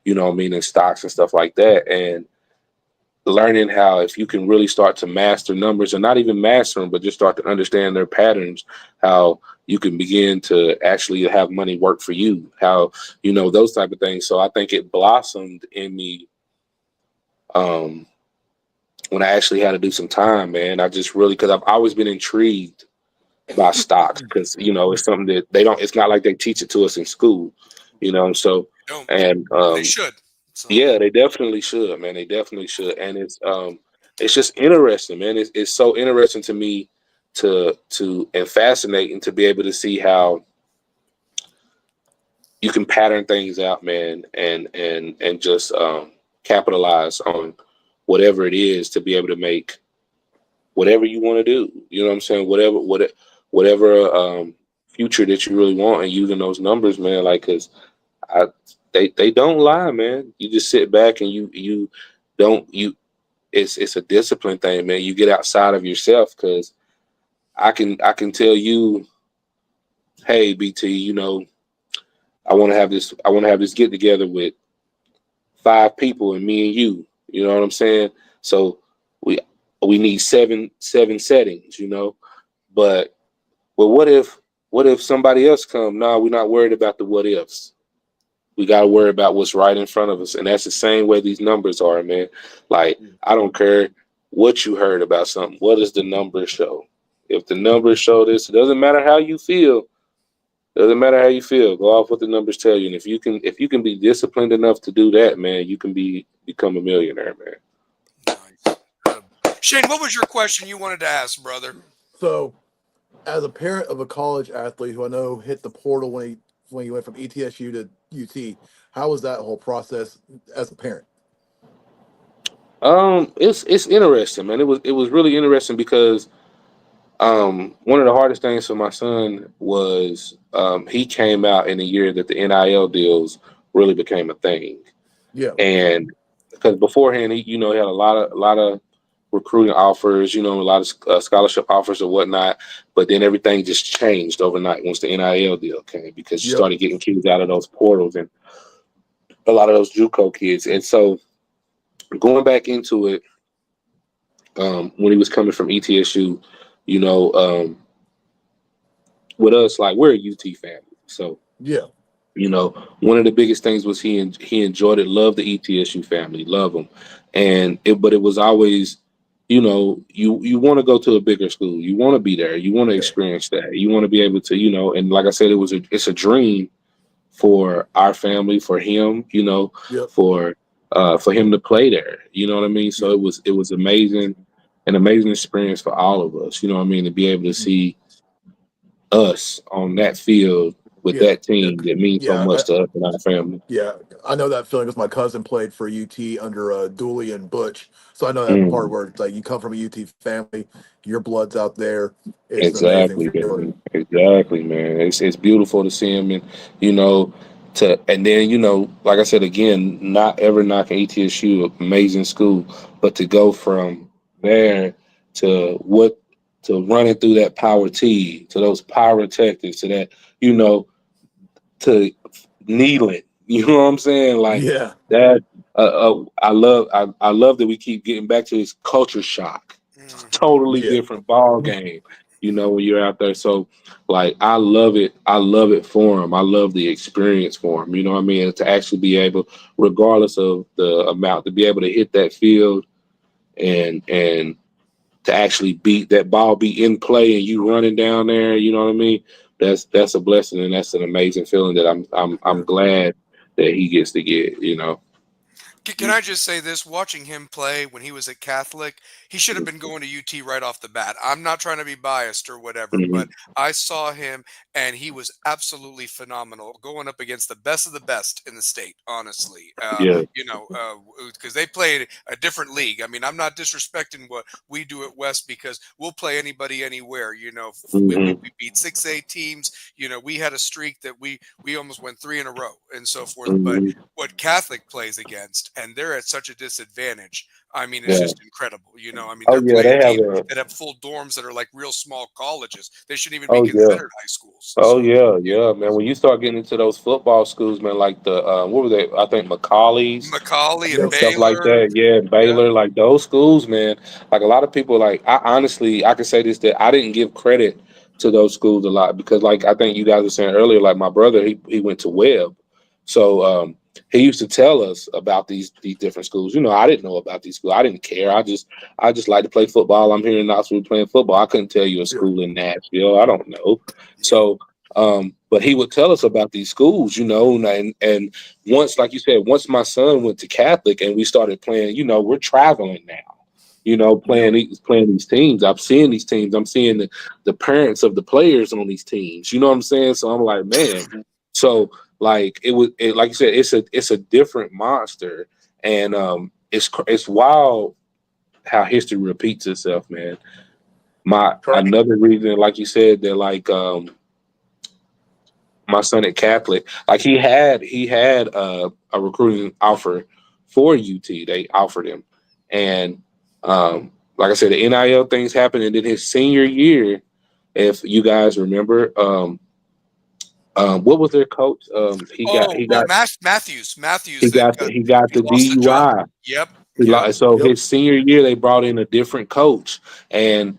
what I mean, and stocks and stuff like that, and learning how, if you can really start to master numbers, and not even master them, but just start to understand their patterns, how you can begin to actually have money work for you, how, those type of things. So I think it blossomed in me um, when I actually had to do some time, man. I just really, because I've always been intrigued by stocks, because, it's something that it's not like they teach it to us in school, so, Don't. and They should. So yeah, they definitely should, man. They definitely should, and it's just interesting, man. It's so interesting to me and fascinating to be able to see how you can pattern things out, man, and just capitalize on whatever it is to be able to make whatever you want to do. You know what I'm saying? Whatever future that you really want, and using those numbers, man. Like, cause they don't lie, man. You just sit back and you don't you. It's a discipline thing, man. You get outside of yourself, because I can tell you, hey, BT, I want to have this get together with 5 people, and me and you. You know what I'm saying? So we we need seven settings, but what if what if somebody else come? No, we're not worried about the what ifs. We got to worry about what's right in front of us. And that's the same way these numbers are, man. Like, I don't care what you heard about something. What does the numbers show? If the numbers show this, it doesn't matter how you feel. Doesn't matter how you feel. Go off what the numbers tell you. And if you can be disciplined enough to do that, man, you can become a millionaire, man. Nice. Shane, what was your question you wanted to ask, brother? So, as a parent of a college athlete who I know hit the portal when he went from ETSU to UT, how was that whole process as a parent? It's interesting, man. It was really interesting because one of the hardest things for my son was he came out in the year that the NIL deals really became a thing. Yeah. And because beforehand, he had a lot of recruiting offers, a lot of scholarship offers or whatnot. But then everything just changed overnight once the NIL deal came, because you started getting kids out of those portals and a lot of those JUCO kids. And so going back into it, when he was coming from ETSU, with us, like, we're a UT family. So one of the biggest things was he enjoyed it, loved the ETSU family, love them. But it was always, you want to go to a bigger school. You want to be there. You want to experience that. You want to be able to, and like I said, it's a dream for our family, for him, for him to play there. You know what I mean? So it was amazing, an amazing experience for all of us, you know what I mean, to be able to see us on that field with that team that means so much to us and our family. Yeah, I know that feeling because my cousin played for UT under Dooley and Butch, so I know that part where it's like you come from a UT family, your blood's out there. It's Exactly, an amazing feeling. Exactly, man. It's beautiful to see him, and then like I said again, not ever knocking ETSU, amazing school, but to go from there to running through that power T, to those pyrotechnics, to that, to kneeling. You know what I'm saying? Like that. I love that we keep getting back to this culture shock. It's a totally different ball game, when you're out there. So, like, I love it. I love it for him. I love the experience for him. You know what I mean? To actually be able, regardless of the amount, to be able to hit that field and to actually beat that ball, be in play, and you running down there. You know what I mean? That's a blessing, and that's an amazing feeling that I'm glad that he gets to get. Can I just say this? Watching him play when he was at Catholic, he should have been going to UT right off the bat. I'm not trying to be biased or whatever, but I saw him and he was absolutely phenomenal, going up against the best of the best in the state, honestly. Because they played a different league. I mean, I'm not disrespecting what we do at West, because we'll play anybody anywhere. We beat 6A teams. We had a streak that we almost went 3 in a row and so forth. But what Catholic plays against, and they're at such a disadvantage. I mean, it's just incredible. They're playing teams that have full dorms that are like real small colleges. They shouldn't even be considered high schools. Man. When you start getting into those football schools, man, like the what were they? I think Macaulay and stuff Baylor. Like that. Yeah, Baylor, like those schools, man. Like, a lot of people, like, I can say this, that I didn't give credit to those schools a lot, because, like, I think you guys were saying earlier, like, my brother, he went to Webb, so he used to tell us about these different schools. I didn't know about these schools. I didn't care. I just like to play football. I'm here in Knoxville playing football. I couldn't tell you a school in Nashville. I don't know. So, but he would tell us about these schools, and once, like you said, once my son went to Catholic and we started playing, we're traveling now, playing these teams. I'm seeing these teams. I'm seeing the parents of the players on these teams. You know what I'm saying? So I'm like, man. So, like, like you said, it's a different monster, and it's wild how history repeats itself, man. Another reason, like you said, that, like, my son at Catholic, like, he had a recruiting offer for UT. They offered him, and like I said, the NIL things happened, and then his senior year, if you guys remember, what was their coach? He got Matthews. he got the lost the job. DUI. Yep. Yep. So Yep. his senior year, they brought in a different coach, and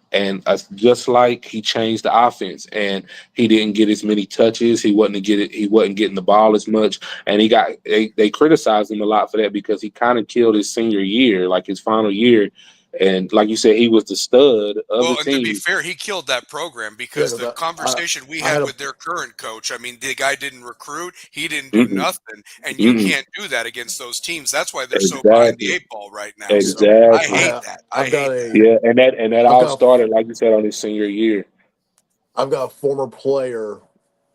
just like he changed the offense, and he didn't get as many touches. He wasn't getting the ball as much, and they criticized him a lot for that because he kind of killed his senior year, like his final year, and like you said, he was the stud of Well, the and to be team. fair, he killed that program Yeah, because because the conversation we I had had a with their current coach, I mean, the guy didn't recruit, he didn't do Mm-mm, nothing, and you mm-mm. can't do that against those teams. That's why they're so behind the Exactly, 8 ball right now. yeah. So I hate exactly. that. I I've got hate that. a Yeah, and that I've all got started, like you said, on his senior year. I've got a former player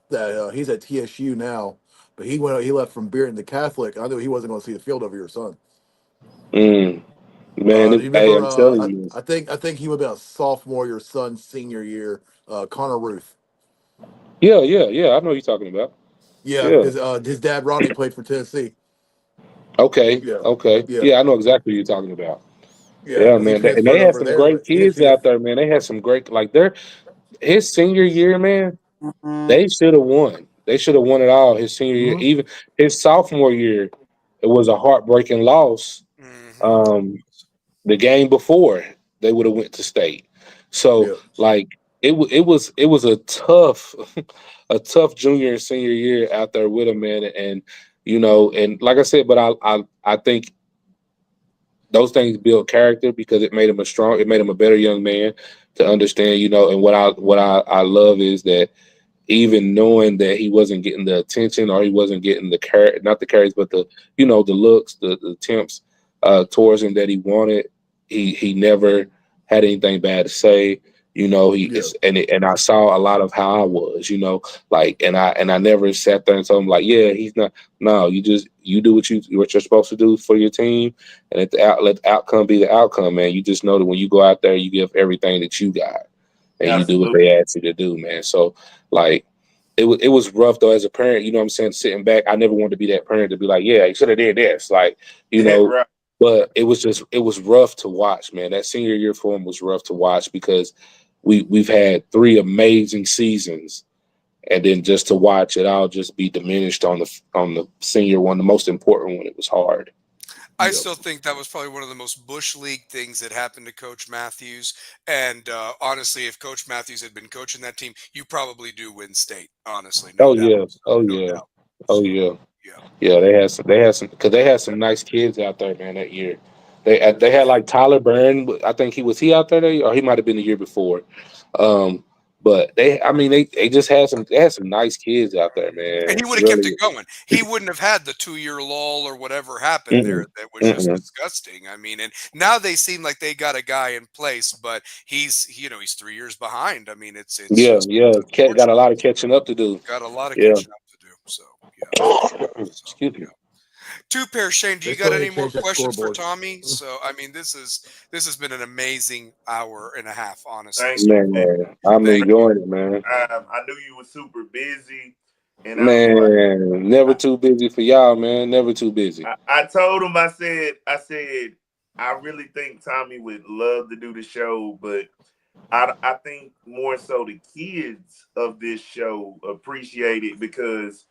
that he's at TSU now, but he left from Bearden to Catholic. I knew he wasn't going to see the field over your son. Mm. Man, You hey, remember? I'm telling you. I think he would have been a sophomore your son's senior year. Connor Ruth. Yeah, yeah, yeah. I know what you're talking about. Yeah, Yeah. his dad Ronnie played for Tennessee. Okay. Yeah, Okay. yeah, Yeah, I know exactly what you're talking about. yeah. Yeah, Because he man. And they transferred had over some there, great but he didn't kids see the. out there, man. They had some great his senior year, man. They should have won. They should have won it all his senior year. Mhm. Even his sophomore year, it was a heartbreaking loss. Hmm. Um, the game before they would have went to state. So Yeah, like it was a tough a tough junior and senior year out there with him, man. And and like I said, but I think those things build character because it made him a better young man to understand, and what I love is that even knowing that he wasn't getting the attention or he wasn't getting not the carries, but the looks, the attempts towards him that he wanted, he never had anything bad to say. He yeah, is, and I saw a lot of how I was, like, and I never sat there and told him like, yeah, he's not. No, you do what you're supposed to do for your team, and let the outcome be the outcome, man. You just know that when you go out there, you give everything that you got, and you do what Absolutely. they ask you to do, man. So like it was rough though as a parent, what I'm saying, sitting back. I never wanted to be that parent to be like, yeah, you should have did this. Like, Right. but it was rough to watch, man. That senior year for him was rough to watch because we've had 3 amazing seasons, and then just to watch it all just be diminished on the senior one, the most important one, it was hard. I yeah. still think that was probably one of the most Bush League things that happened to Coach Matthews. And honestly, if Coach Matthews had been coaching that team, you probably do win state. Honestly, no Oh doubt. yeah, oh No yeah, doubt. oh So, yeah. yeah. Yeah, they had some because they had some nice kids out there, man. That year, they had like Tyler Byrne. I think he out there, or he might have been the year before. Um, but I mean, they just had some nice kids out there, And he man. would have kept Really. it going. He wouldn't have had the 2 year lull or whatever happened there Mm-mm, that was just mm-mm. disgusting. I mean, and now they seem like they got a guy in place, but he's 3 years behind. I mean, it's Yeah, just yeah. Got a unfortunate. lot of catching up to do. Got a lot of Yeah. catching up to do. So yeah. So Excuse me. yeah. Two pair, Shane. Do They you still got need any to more change that questions for scoreboard. Tommy? So I mean, this has been an amazing hour and a half, honestly. Thank So you, man. Man, I'm thank enjoying it, man. I knew you were super busy, and I was like, Man, never too busy for y'all, man. Never too busy. I told him, I said, I really think Tommy would love to do the show, but I think more so the kids of this show appreciate it because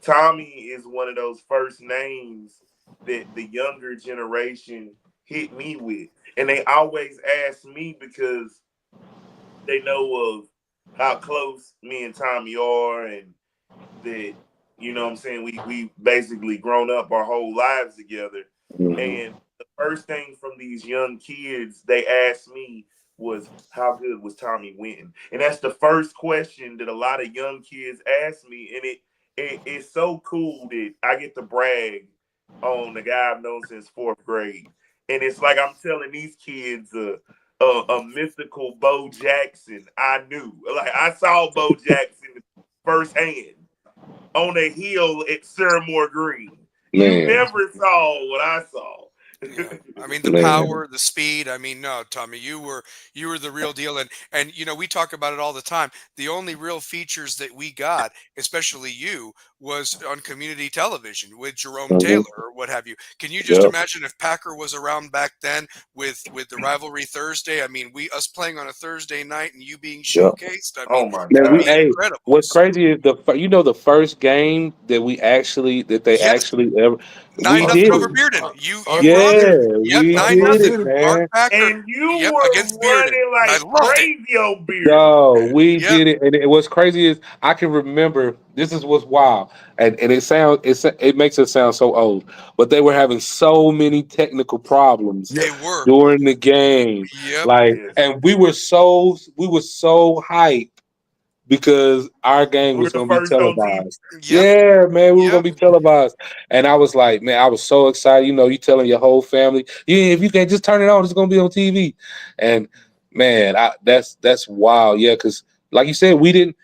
Tommy is one of those first names that the younger generation hit me with. And they always ask me because they know of how close me and Tommy are and that, what I'm saying, we basically grown up our whole lives together. Mhm. And the first thing from these young kids they asked me was, how good was Tommy Winton? And that's the first question that a lot of young kids ask me. And it's so cool that I get to brag on the guy I've known since 4th grade. And it's like I'm telling these kids a mythical Bo Jackson I knew. Like I saw Bo Jackson firsthand on a hill at Sirmore Green. You Man, never saw what I saw. yeah. I mean, the man. power, the speed. I mean, no, Tommy, you were the real deal. And we talk about it all the time. The only real features that we got, especially you, was on community television with Jerome Taylor Hmm. or what have you. Can you just Yep. imagine if Packer was around back then with the rivalry Thursday? I mean, us playing on a Thursday night and you being Yep. showcased. I mean, Oh my it Man, would God. be incredible. what's So crazy is the first game that they yes, actually ever we 9-0 did over it. Us Bearden. three, You us were on Yep, we 9-0. did it, Mark man. Packer. And you Yep, were against Bearden. running And I like loved it. crazy on Beard. No, we Yep. did it, and what's crazy is I can remember. This is what's wild, and it makes it sound so old, but they were having so many technical problems They were. during the game, Yep. like, Yes. and we were so hyped because our game We're was the going to be first on TV. televised. Yep. Yeah, man, we were Yep. going to be televised, and I was like, man, I was so excited. You know, you telling your whole family, yeah, if you can just turn it on, it's going to be on TV, and man, that's wild. Yeah, because like you said, we didn't.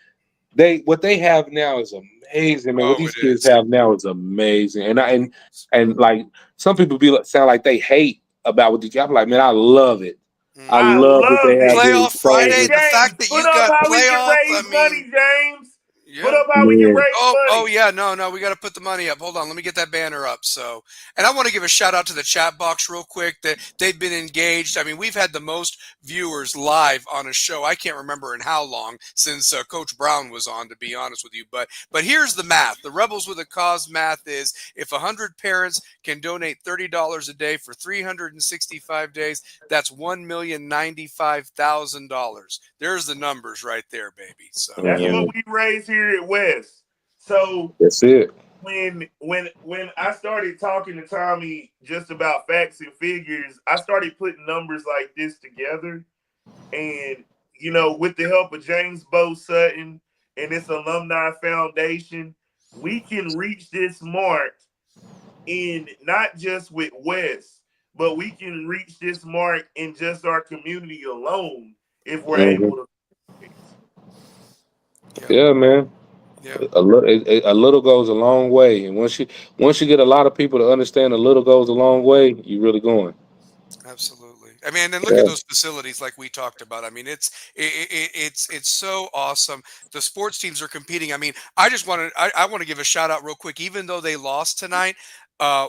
What they have now is amazing, man. What Oh, these it kids is. have now is amazing, and like some people sound like they hate about what these. I'm like, man, I love it. I I Mhm. love that they love have it. this Playoff Hey, Friday, exposure. the James, fact that put you up got how we can playoff, I raise money, mean, James. Put yeah. up how we can Yeah. raise Oh money. yeah, no, we got to put the money up. Hold on, let me get that banner up. So, and I want to give a shout out to the chat box real quick. That they've been engaged. I mean, we've had the most viewers live on a show. I can't remember in how long since Coach Brown was on, to be honest with you. But here's the math. The Rebels with a Cause math is if 100 parents can donate $30 a day for 365 days, that's $1,095,000. There's the numbers right there, baby. So. That's Mhm. what we raise here at West. So That's it. when I started talking to Tommy just about facts and figures, I started putting numbers like this together. And with the help of James Bo Sutton and this alumni foundation, we can reach this mark in not just with West, but we can reach this mark in just our community alone if we're Mhm. able to. Yep. Yeah, man. Yep. A little goes a long way, and once you get a lot of people to understand a little goes a long way, you really going. Absolutely. I mean, and look at Yeah. those facilities like we talked about. I mean, it's so awesome. The sports teams are competing. I mean, I want to give a shout out real quick. Even though they lost tonight,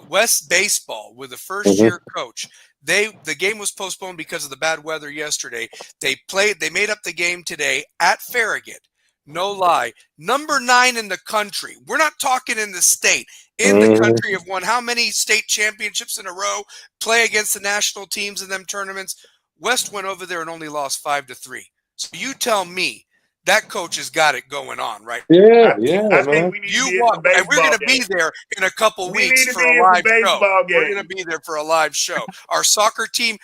West Baseball with the first Mhm. year coach. The game was postponed because of the bad weather yesterday. They made up the game today at Farragut. No lie. Number 9 in the country. We're not talking in the state. In the Mhm. country have won how many state championships in a row? Play against the national teams in them tournaments. West went over there and only lost 5-3. So you tell me that coach has got it going on, right? Yeah, I think yeah, I think man. we need to You be at want, some and we're going baseball to be games. there in a couple We weeks need to for be a in some live show. baseball We're going games. to be there for a live show. Our soccer team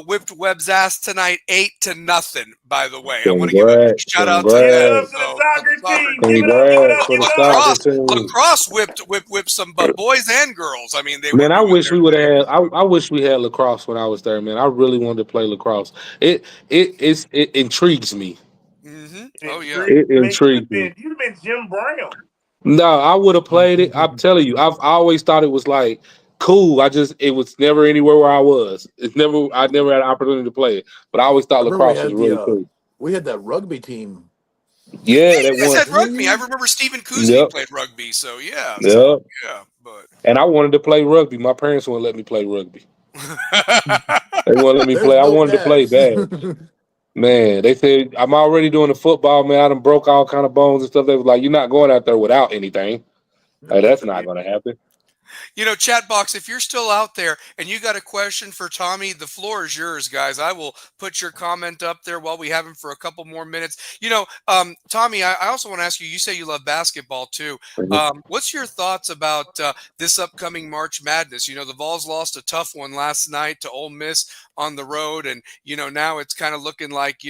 whipped Webb's ass tonight 8-0. By the way, I want to give a big Congrats, shout out to Give it them. up congrats, to the So for the soccer soccer team. team. Give it up. Give it congrats up. for Give the it up. soccer Lacrosse, team. lacrosse whipped some boys and girls. I mean, they were Man, I doing wish their we would thing. have had. I wish we had lacrosse when I was there, man. I really wanted to play lacrosse. It intrigues me. Oh yeah. Intrigued, It man. intrigues me. You'd have been Jim Brown. No, I would have played it. I'm telling you, I always thought it was like cool. It was never anywhere where I was. I never had an opportunity to play it. But I always I thought remember lacrosse was really cool. we had that rugby team. Yeah, Yeah, that you guys one. had rugby. I Mhm. remember Stephen Kuzmi Yep, played rugby. So yeah. So yep. yeah, but And I wanted to play rugby. My parents wouldn't let me play rugby. They wouldn't let me There's play. I no wanted to play pads. bad. Man, they said I'm already doing the football, man. I done broke all kind of bones and stuff. They was like, "You're not going out there without anything." Hey, that's not gonna happen. Chat box, if you're still out there and you got a question for Tommy, the floor is yours, guys. I will put your comment up there while we have him for a couple more minutes. Tommy, I also want to ask you, you say you love basketball too. Mhm. What's your thoughts about this upcoming March Madness? The Vols lost a tough one last night to Ole Miss on the road. And, now it's kind of looking like,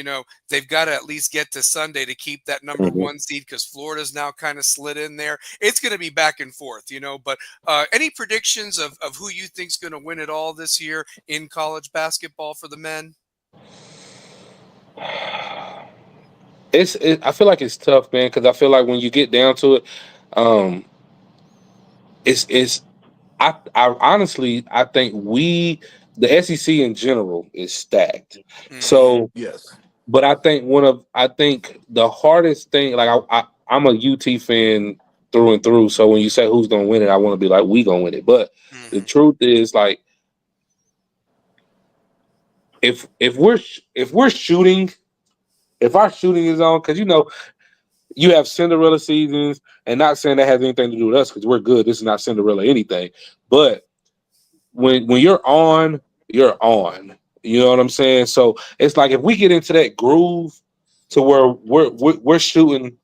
they've got to at least get to Sunday to keep that number Mhm. 1 seed because Florida's now kind of slid in there. It's going to be back and forth, but any predictions of who you think's going to win it all this year in college basketball for the men? I feel like it's tough, man, because I feel like when you get down to it, um, it's I honestly I think the SEC in general is stacked. Hmm. So, Yes. but I think the hardest thing, like I'm a UT fan through and through. So when you say who's gonna win it, I want to be like we gonna win it. But the Hmm. truth is, like, if we're shooting, if our shooting is on, because you have Cinderella seasons, and not saying that has anything to do with us because we're good. This is not Cinderella anything, but when you're on, you're on. You know what I'm saying? So it's like if we get into that groove to where we're shooting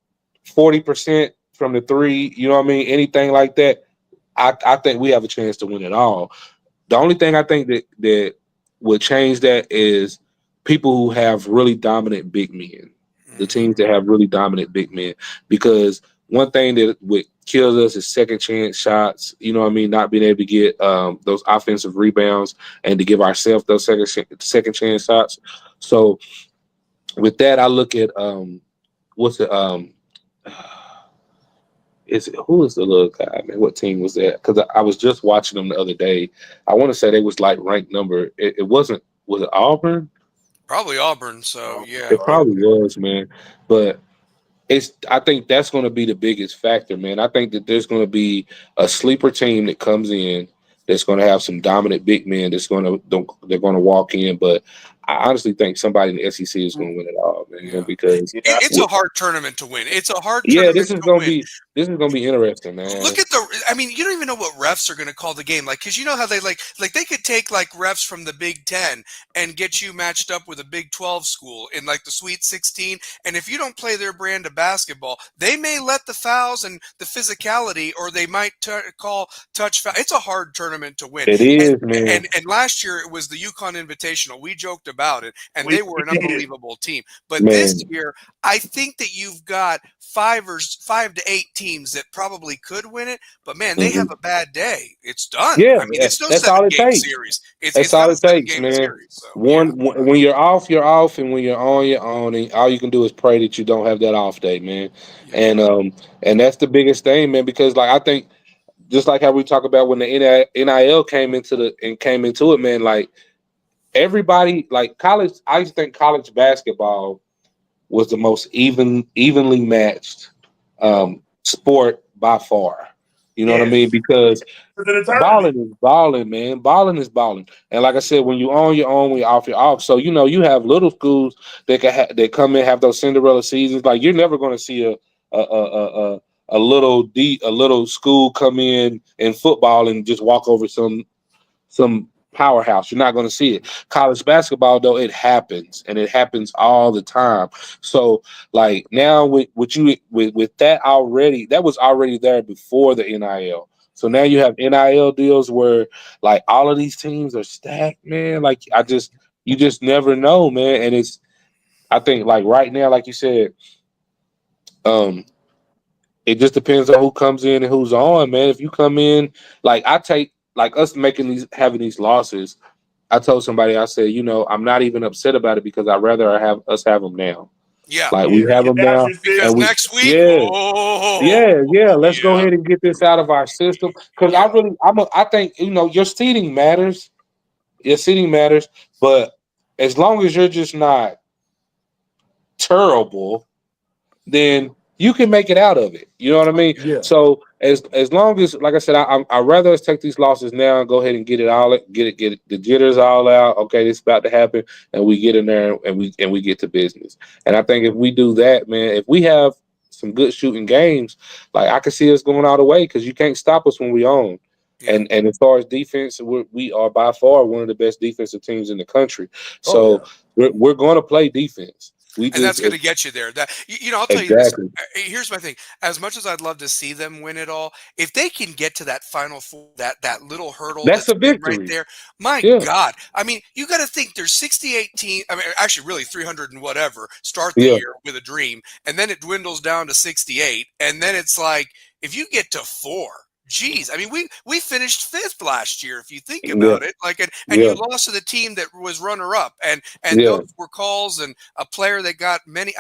40% from the three, you know what I mean? Anything like that, I think we have a chance to win it all. The only thing I think that would change that is people who have really dominant big men, the teams that have really dominant big men. Because one thing that would kill us is second chance shots. You know what I mean? Not being able to get those offensive rebounds and to give ourselves those second chance shots. So with that, I look at what's it is it, who is the little guy, man? What team was that? Because I was just watching them the other day. I want to say they was like ranked number. It wasn't. Was it Auburn? Probably Auburn. So yeah. It probably was, man. But I think that's going to be the biggest factor, man. I think that there's going to be a sleeper team that comes in that's going to have some dominant big men they're going to walk in. But I honestly think somebody in the SEC is going to win it all, man. Yeah. Because it's a hard tournament to win. It's a hard yeah, tournament this is to going win. to be interesting, man. Look at I mean, you don't even know what refs are going to call the game. Like, because you know how they like they could take like refs from the Big Ten and get you matched up with a Big 12 school in like the Sweet 16. And if you don't play their brand of basketball, they may let the fouls and the physicality, or they might call touch foul. It's a hard tournament to win. It is, man. And last year it was the UConn Invitational. We joked about it, and they were an did. unbelievable team. But Man. this year, I think that you've got 5 to 8 teams that probably could win it, but man, they have a bad day. It's done. Yeah, I mean, it's no that's all it 7-game takes. series. That's all it takes, man. Series, so, when you're off, you're off, and when you're on, you're on, and all you can do is pray that you don't have that off day, man. Yeah. And that's the biggest thing, man, because like I think just like how we talk about when the NIL came into it, man, like everybody, like college, I used to think college basketball was the most evenly matched sport by far. You know what I mean? Because balling is balling, man. Balling is balling. And like I said, when you on, you're on. When you're off. So you know you have little schools that come in, have those Cinderella seasons. Like you're never going to see a little school come in football and just walk over some powerhouse. You're not going to see it. College basketball, though, it happens, and it happens all the time. So, like now, with that already, that was already there before the NIL. So now you have NIL deals where, like, all of these teams are stacked, man. Like, you just never know, man. And I think, like right now, like you said, it just depends on who comes in and who's on, man. If you come in, like us having these losses, I told somebody, I said, you know, I'm not even upset about it because I'd rather have them now. Yeah. Like we have them now. Because next week, let's go ahead and get this out of our system. Because I think, you know, your seating matters. Your seating matters, but as long as you're just not terrible, then you can make it out of it. You know what I mean? Yeah. So as long as, like I said, I'd rather us take these losses now and go ahead and get it the jitters all out. Okay, this is about to happen, and we get in there and we get to business. And I think if we do that, man, if we have some good shooting games, like I can see us going all the way because you can't stop us when we own. Yeah. And as far as defense, we are by far one of the best defensive teams in the country. So we're going to play defense. And that's going to get you there. I'll tell you this. Here's my thing. As much as I'd love to see them win it all, if they can get to that Final Four, that little hurdle, that's a victory right there. My God, I mean, you got to think there's 68 teams. I mean, actually, really 300 and whatever. Start the year with a dream, and then it dwindles down to 68, and then it's like if you get to 4. Geez, I mean, we finished 5th last year. If you think about it, like, and you lost to the team that was runner up, and those were calls and a player that got many.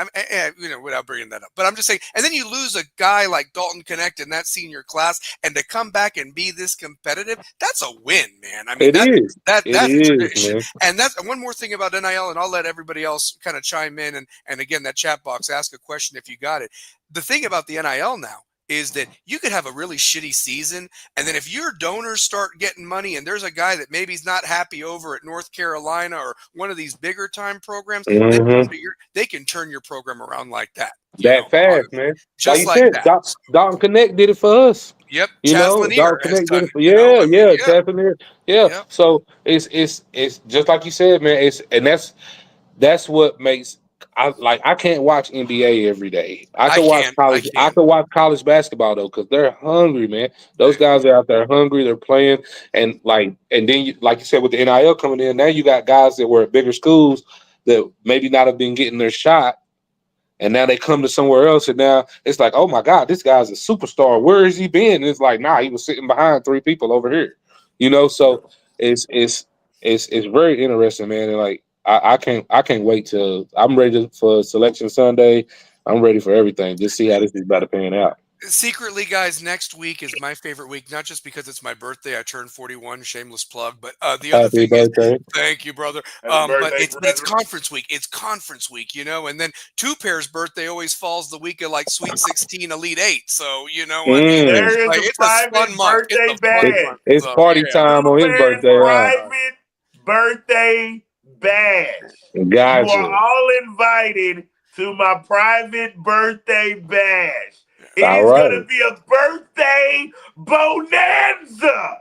Without bringing that up, but I'm just saying. And then you lose a guy like Dalton Connect in that senior class, and to come back and be this competitive, that's a win, man. I mean, that's tradition. Man. And that's one more thing about NIL, and I'll let everybody else kind of chime in. And again, that chat box, ask a question if you got it. The thing about the NIL now. is that you could have a really shitty season, and then if your donors start getting money, and there's a guy that maybe he's not happy over at North Carolina or one of these bigger time programs, they can turn your program around like that. That fast, man. Just like you said, that. Dalton Connect did it for us. Yep, You Chaz know, Lanier Dalton has Connect done did it it. for Chaz Lanier. Yeah. Yep. So it's just like you said, man. That's what makes I can't watch NBA every day. I can watch college basketball though, because they're hungry, man. Those guys are out there hungry, they're playing, and then like you said, with the NIL coming in, now you got guys that were at bigger schools that maybe not have been getting their shot. And now they come to somewhere else, and now it's like, oh my God, this guy's a superstar. Where has he been? And it's like, nah, he was sitting behind 3 people over here. So it's very interesting, man. And like I can't wait till I'm ready for Selection Sunday. I'm ready for everything. Just see how this is about to pan out. Secretly, guys, next week is my favorite week, not just because it's my birthday. I turned 41, shameless plug. But the other thing is, thank you, brother. But it's conference week. It's conference week, and then Two Pair's birthday always falls the week of like Sweet 16, Elite 8. So, it's a fun month. It's a fun month. It's party time on his birthday. Private birthday bash. Gotcha. You are all invited to my private birthday bash. It is going to be a birthday bonanza.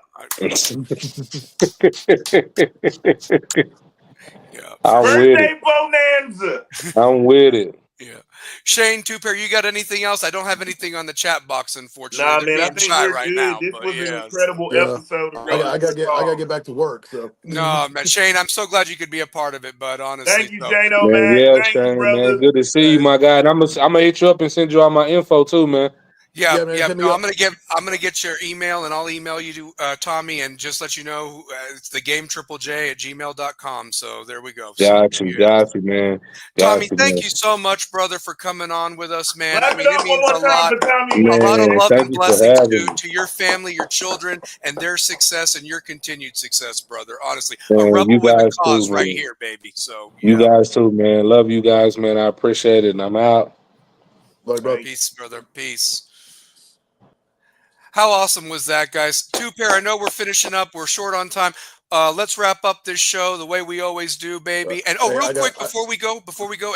Birthday bonanza. I'm with it. Yeah. Shane, Two Pair, you got anything else? I don't have anything on the chat box, unfortunately. Nah, man, I think we're good. Now, this was an incredible episode. I gotta get back to work. So no, man, Shane, I'm so glad you could be a part of it. But honestly, thank you, Jano, man. Yeah, thank you, brother. Man. Good to see you, my guy. And I'm gonna hit you up and send you all my info too, man. Yeah. No, I'm gonna get your email, and I'll email you to Tommy, and just let you know it's the game@gmail.com. So there we go. Got you, man. Tommy, thank you so much, brother, for coming on with us, man. It means a lot. A lot of love and blessings to your family, your children, and their success and your continued success, brother. Honestly, a rebel with a cause right here, baby. So you guys too, man. Love you guys, man. I appreciate it, and I'm out. Peace, brother. Peace. How awesome was that, guys? Two Pair, I know we're finishing up. We're short on time. Let's wrap up this show the way we always do, baby. And real quick before we go,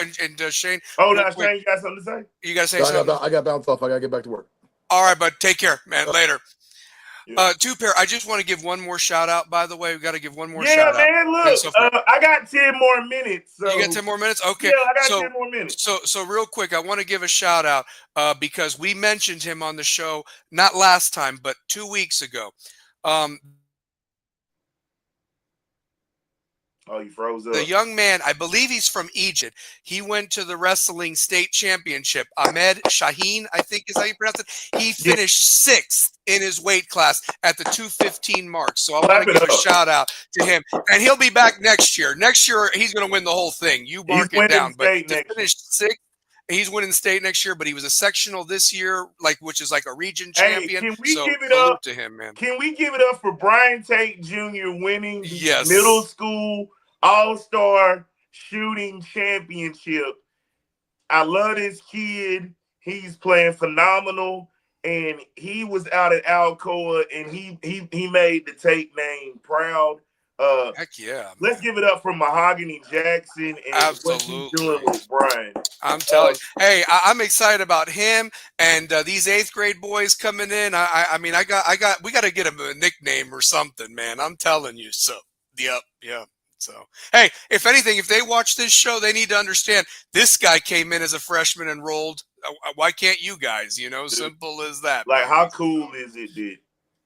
and Shane. Oh, no, Shane, you got something to say? You got to say something? I got bounced off. I got to get back to work. All right, bud. Take care, man. Later. Two Pair, I just want to give one more shout out, by the way. We got to give one more shout out. Yeah, man, look, I got 10 more minutes. So. You got 10 more minutes? Okay. Yeah, I got 10 more minutes. So real quick, I want to give a shout out because we mentioned him on the show, not last time, but 2 weeks ago. Oh, you froze up. The young man, I believe he's from Egypt. He went to the wrestling state championship. Ahmed Shaheen, I think is how you pronounce it. He finished 6th in his weight class at the 215 mark. So I want to give a shout out to him. And he'll be back next year. Next year, he's going to win the whole thing. You mark it down. But to finish 6th, he's winning state next year, but he was a sectional this year, which is like a region champion. Can we give it up to him, man? Can we give it up for Brian Tate Jr. winning the middle school all-star shooting championship? I love this kid. He's playing phenomenal, and he was out at Alcoa, and he made the Tate name proud. Heck yeah! Let's give it up for Mahogany Jackson and what he's doing with Brian. I'm telling you. Hey, I'm excited about him and these 8th grade boys coming in. I mean, we got to get him a nickname or something, man. I'm telling you. So, yeah. So, hey, if anything, if they watch this show, they need to understand this guy came in as a freshman and rolled. Why can't you guys? Simple as that. Like, how cool is it that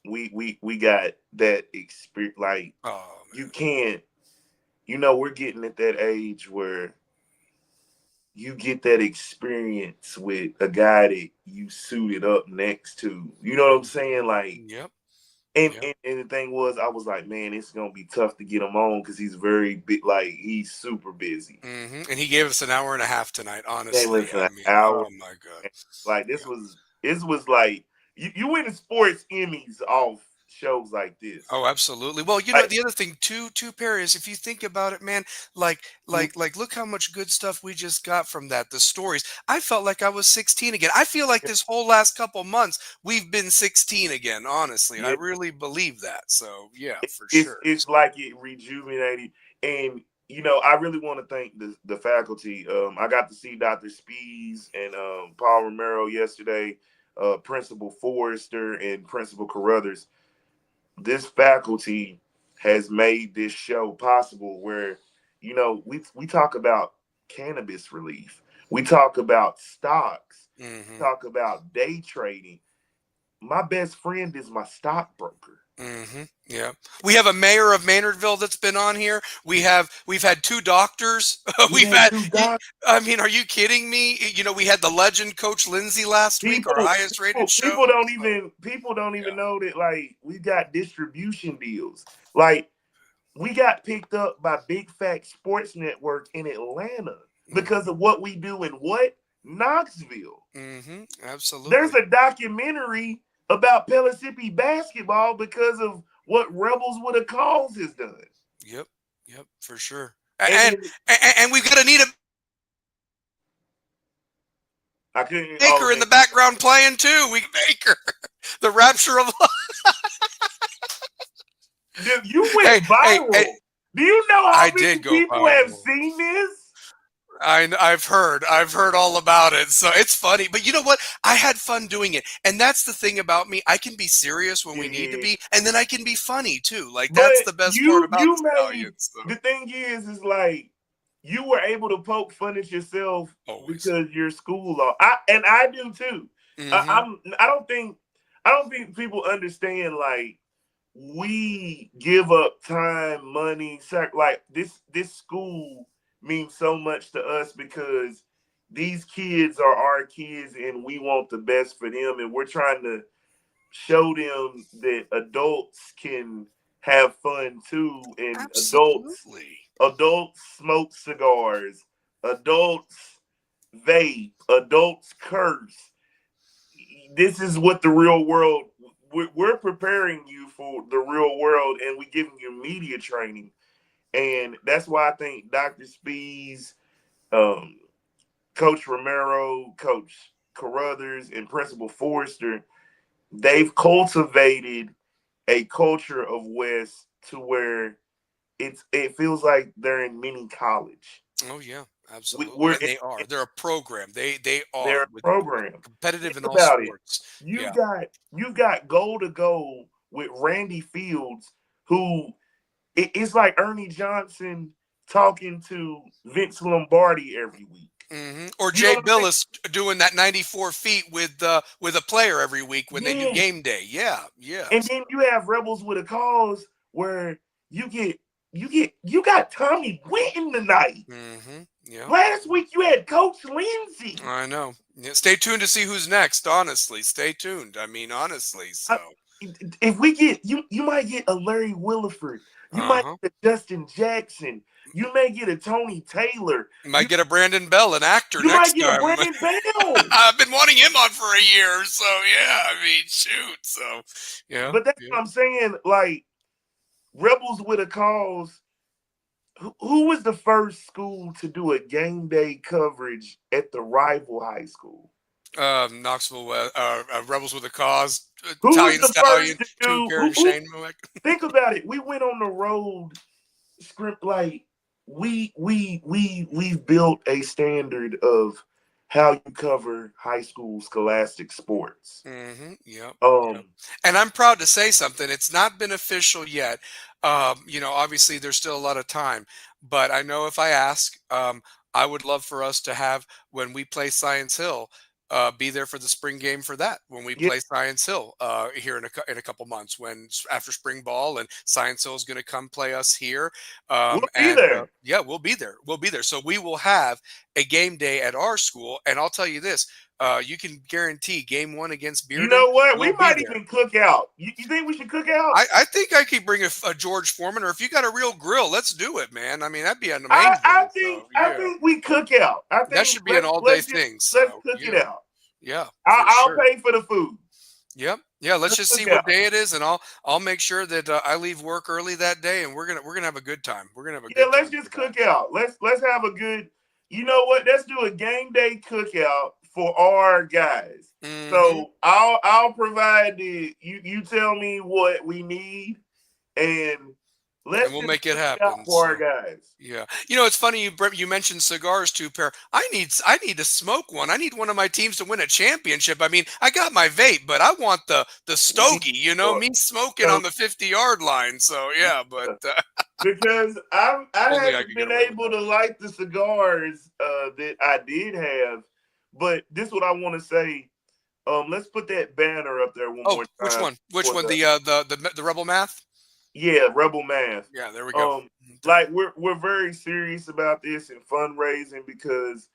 we got that experience? Like, you can't, we're getting at that age where you get that experience with a guy that you suited up next to. You know what I'm saying? Like, yep. And the thing was, I was like, man, it's gonna be tough to get him on because he's very big. Like, he's super busy. Mm-hmm. And he gave us an hour and a half tonight. Honestly, an hour. Oh my god! Like, this was like you winning sports Emmys off shows like this. Oh, absolutely. Well, you know, the other thing too, Perry, is if you think about it, man, like, look how much good stuff we just got from that. The stories. I felt like I was 16 again. I feel like this whole last couple months we've been 16 again. Honestly, I really believe that. So yeah, for sure. It's like it rejuvenated, and you know, I really want to thank the faculty. I got to see Dr. Spees and Paul Romero yesterday, Principal Forrester and Principal Carruthers. This faculty has made this show possible where, you know, we talk about cannabis relief. We talk about stocks. We talk about day trading. My best friend is my stockbroker. Yeah, we have a mayor of Maynardville that's been on here. We've had 2 doctors. I mean, are you kidding me? You know, we had the legend Coach Lindsay last week, our highest rated show. People don't even know that, like, we got distribution deals. Like, we got picked up by Big Fact Sports Network in Atlanta because of what we do in Knoxville. Absolutely. There's a documentary about Pellissippi basketball because of what Rebels with a Cause has done. Yep, for sure. And we've got Anita Baker in the background playing too. We Baker, the rapture of love. Dude, you went viral. Do you know how many people have seen this? I've heard all about it. So it's funny, but you know what? I had fun doing it, and that's the thing about me. I can be serious when we need to be, and then I can be funny too. Like that's the best part about the Stallion. So. The thing is like you were able to poke fun at yourself because your school law. I do too. I don't think people understand, like, we give up time, money, like this school means so much to us because these kids are our kids and we want the best for them, and we're trying to show them that adults can have fun too, and adults smoke cigars, adults vape, adults curse. This is what the real world, we're preparing you for the real world, and we're giving you media training. And that's why I think Dr. Spees, Coach Romero, Coach Carruthers, and Principal Forrester, they've cultivated a culture of West to where it feels like they're in mini college. Oh yeah, absolutely. They are. They're a program. They are. They're a program. Competitive in all sports. You've got goal to goal with Randy Fields, who it's like Ernie Johnson talking to Vince Lombardi every week. Or Jay Billis doing that 94 feet with a player every week when they do game day. Yeah. And then you have Rebels with a Cause where you got Tommy Winton tonight. Yeah. Last week you had Coach Lindsay. I know. Yeah, stay tuned to see who's next. Honestly, stay tuned. I mean, honestly. So if we get you might get a Larry Williford. You might get a Justin Jackson. You may get a Tony Taylor. You might get a Brandon Bell, an actor. You might get a Brandon Bell. I've been wanting him on for a year, so yeah. I mean, shoot. So yeah. But that's what I'm saying. Like, Rebels with a Cause. Who was the first school to do a game day coverage at the rival high school? Knoxville, Rebels with a Cause. Who Italian was the Stallion. First to do, think about it. We went on the road script, like we've built a standard of how you cover high school scholastic sports. Yeah. And I'm proud to say something. It's not been official yet. You know, obviously there's still a lot of time, but I know if I ask, I would love for us to have, when we play Science Hill, be there for the spring game for that when we play Science Hill here in a couple months, when after spring ball, and Science Hill is going to come play us here. We'll be there. Yeah, we'll be there. We'll be there. So we will have a game day at our school, and I'll tell you this: you can guarantee game 1 against Bearden. You know what? We might even cook out. You think we should cook out? I think I could bring a George Foreman, or if you got a real grill, let's do it, man. I mean, that'd be amazing. I think we cook out. I think that should be an all-day thing. So, let's cook it out. Yeah, I'll pay for the food. Yep. Yeah, let's just see Cookout. what day it is, and I'll make sure that I leave work early that day, and we're gonna have a good time. We're gonna have a Yeah, good let's time just for that. cook out. Let's have a good. You know what? Let's do a game day cookout for our guys. Mm-hmm. So I'll provide the. You tell me what we need, and And let's we'll just make it cook out happen. for our So. guys. Yeah, it's funny you mentioned cigars too, pair. I need to smoke one. I need one of my teams to win a championship. I mean, I got my vape, but I want the We need stogie. to Me smoking so, on the 50-yard line. So yeah, but because I only I haven't could get been away with able that. to light the cigars that I did have, but this is what I want to say. Let's put that banner up there one Oh, more which time one? Which for one? the The Rebel Math? Rebel Math. Yeah, there we go. Um, Okay. like we're very serious about this and fundraising because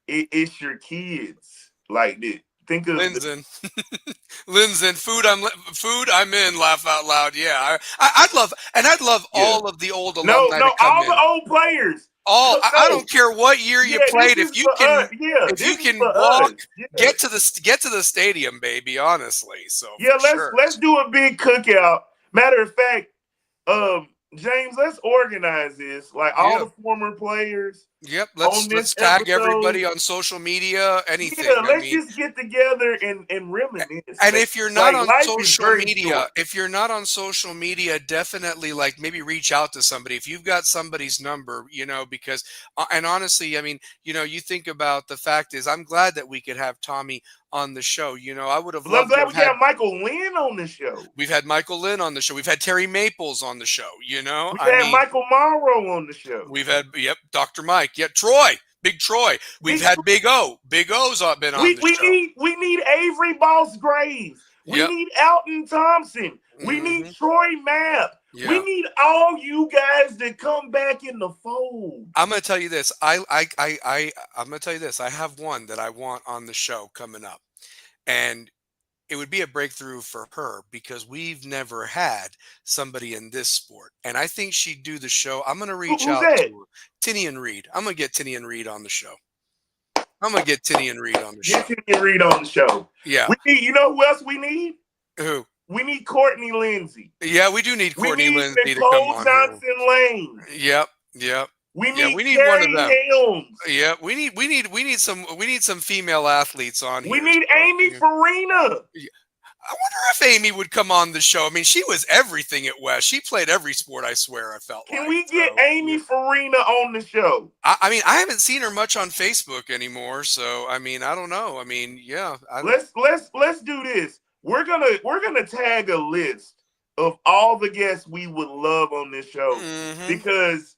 it's your kids. Like this. Think of the Linzen. Linzen, food. I'm in. Laugh out loud. Yeah, I'd love yeah. all of the old No, alumni no, to come all the in. old players. All I No, don't care what year you yeah, this played. is for us. Yeah, If you this is can for us. walk, Yeah. get to the stadium, baby. Honestly, so Yeah, for sure. let's do a big cookout. Matter of fact, James, let's organize this. Like all Yeah. the former players Yep. on this Let's tag episode. everybody on social media. Yeah, Anything. I let's mean, just get together and reminisce, and man. if you're not Like on life is social very media, short. definitely like maybe reach out to somebody if you've got somebody's number, because and honestly, I mean, you think about the fact is I'm glad that we could have Tommy on the show. I would have Well, I'm loved to glad have we got had Michael Lynn on the show. we've had Michael Lynn on the show. We've had Terry Maples on the show, We I had mean, Michael Morrow on the show. we've had Dr. Mike, Troy, Big Troy. We've Big had Big O. Big O's been on the show. we need Avery Boss Graves. We Yep. need Alton Thompson. We need Hmm. Troy Mapp. We Yeah. need all you guys to come back in the fold. I'm gonna tell you this. I'm gonna tell you this. I have one that I want on the show coming up, and it would be a breakthrough for her because we've never had somebody in this sport, and I think she'd do the show. I'm gonna reach Who's out that? to her, Tinian Reed. I'm gonna get Tinian Reed on the show. I'm gonna get Tinian Reed on the show. Get Tinian Reed on the show. Yeah. We need. You know who else we need? Who? We need Courtney Lindsay. Yeah, we do need Courtney we need Lindsay to come Nicole on Johnson Lane. here. Yep. We Yeah, need we need one of Carrie them. Helms. Yeah, we need some female athletes on We here. need Amy Farina. I wonder if Amy would come on the show. I mean, she was everything at West. She played every sport, I swear, I felt Can like. we get Amy Farina on the show? I mean, I haven't seen her much on Facebook anymore, so I mean, I don't know. I mean, yeah. Let's do this. We're gonna tag a list of all the guests we would love on this show because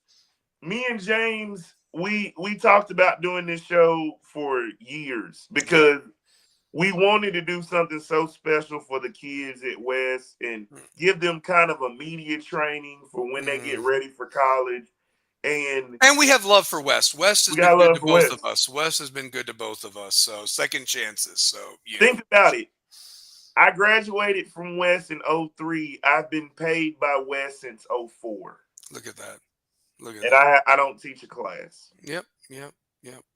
me and James we talked about doing this show for years because we wanted to do something so special for the kids at West and give them kind of a media training for when they get ready for college. And we have love for West. West has been good to both of us. West has been good to both of us. So second chances. So yeah. Think about it. I graduated from West in 2003. I've been paid by West since 2004. Look at that. And I don't teach a class. Yep.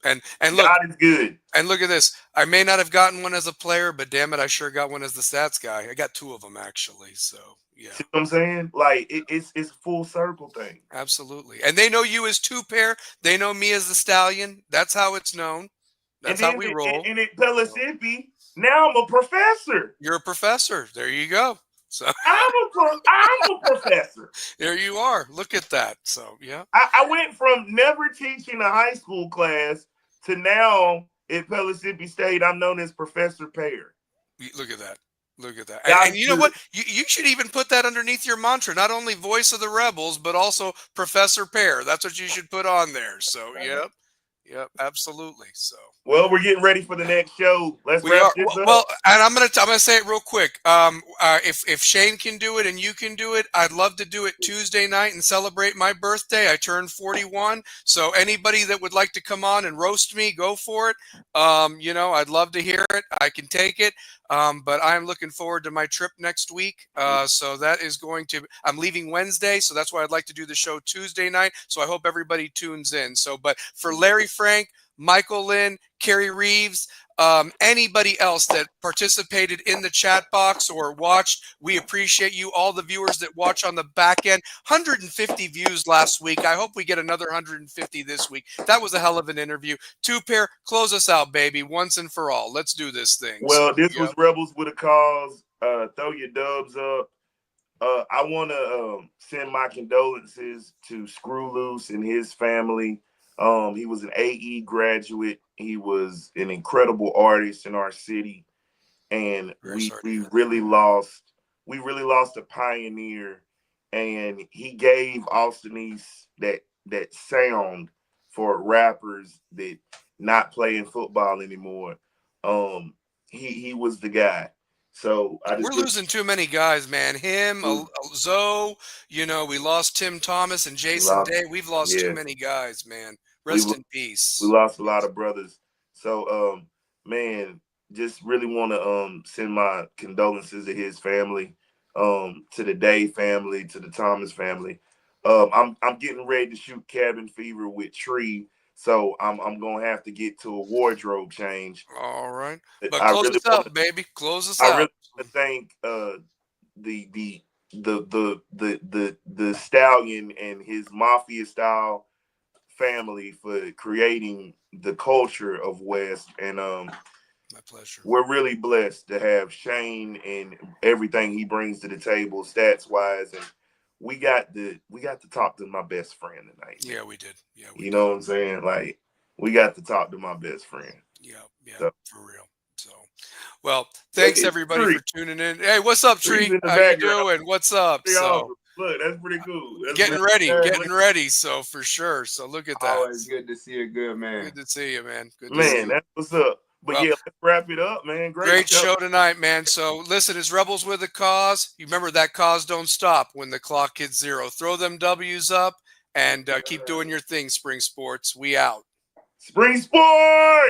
And look, God is good. And look at this. I may not have gotten one as a player, but damn it, I sure got one as the stats guy. I got two of them actually. So yeah. See what I'm saying? Like it's a full circle thing. Absolutely. And they know you as two pair. They know me as the stallion. That's how it's known. That's how we roll. And at Pellissippi, now I'm a professor. You're a professor. There you go. So I'm a professor. There you are. Look at that. So yeah. I went from never teaching a high school class to now at Pellissippi State, I'm known as Professor Pear. Look at that. Look at that. And you know what? You should even put that underneath your mantra. Not only voice of the Rebels, but also Professor Pear. That's what you should put on there. So yep, absolutely. So well, we're getting ready for the next show. Let's wrap this up. Well, and I'm gonna say it real quick. If Shane can do it and you can do it, I'd love to do it Tuesday night and celebrate my birthday. I turned 41, so anybody that would like to come on and roast me, go for it. I'd love to hear it. I can take it. But I'm looking forward to my trip next week. So that is I'm leaving Wednesday, so that's why I'd like to do the show Tuesday night. So I hope everybody tunes in. So, but for Larry Frank, Michael Lynn, Kerry Reeves, Anybody else that participated in the chat box or watched, we appreciate you. All the viewers that watch on the back end, 150 views last week. I hope we get another 150 this week. That was a hell of an interview. Two pair, close us out, baby, once and for all. Let's do this thing. Well, this was Rebels with a Cause. Throw your dubs up. I want to send my condolences to Screw Loose and his family. He was an AE graduate. He was an incredible artist in our city, and we really lost a pioneer. And he gave Austin East that sound for rappers that not playing football anymore. He was the guy. So we're losing too many guys, man. Him, Zoe, you know, we lost Tim Thomas and Jason Day. We've lost too many guys, man. Rest in peace. We lost a lot of brothers. So, man, just really want to send my condolences to his family, to the Day family, to the Thomas family. I'm getting ready to shoot Cabin Fever with Tree. So I'm gonna have to get to a wardrobe change. All right, but close us out, baby. Close us out. I really want to thank the Stallion and his mafia style family for creating the culture of West, and my pleasure. We're really blessed to have Shane and everything he brings to the table, stats wise, and we got to talk to my best friend tonight. Yeah, we did. Yeah, you know what I'm saying? Like, we got to talk to my best friend. Yeah, so, for real. So, well, thanks everybody for tuning in. Hey, what's up, Tree? How you doing? What's up? So, look, that's pretty cool. That's getting ready. So for sure. So look at that. Always good to see you, good man. Good to see you, man. Good to see you. That's what's up. But well, yeah, let's wrap it up, man. Great show tonight, man. So listen, it's Rebels with a Cause. You remember that cause don't stop when the clock hits 0. Throw them W's up and keep doing your thing, Spring Sports. We out. Spring Sport!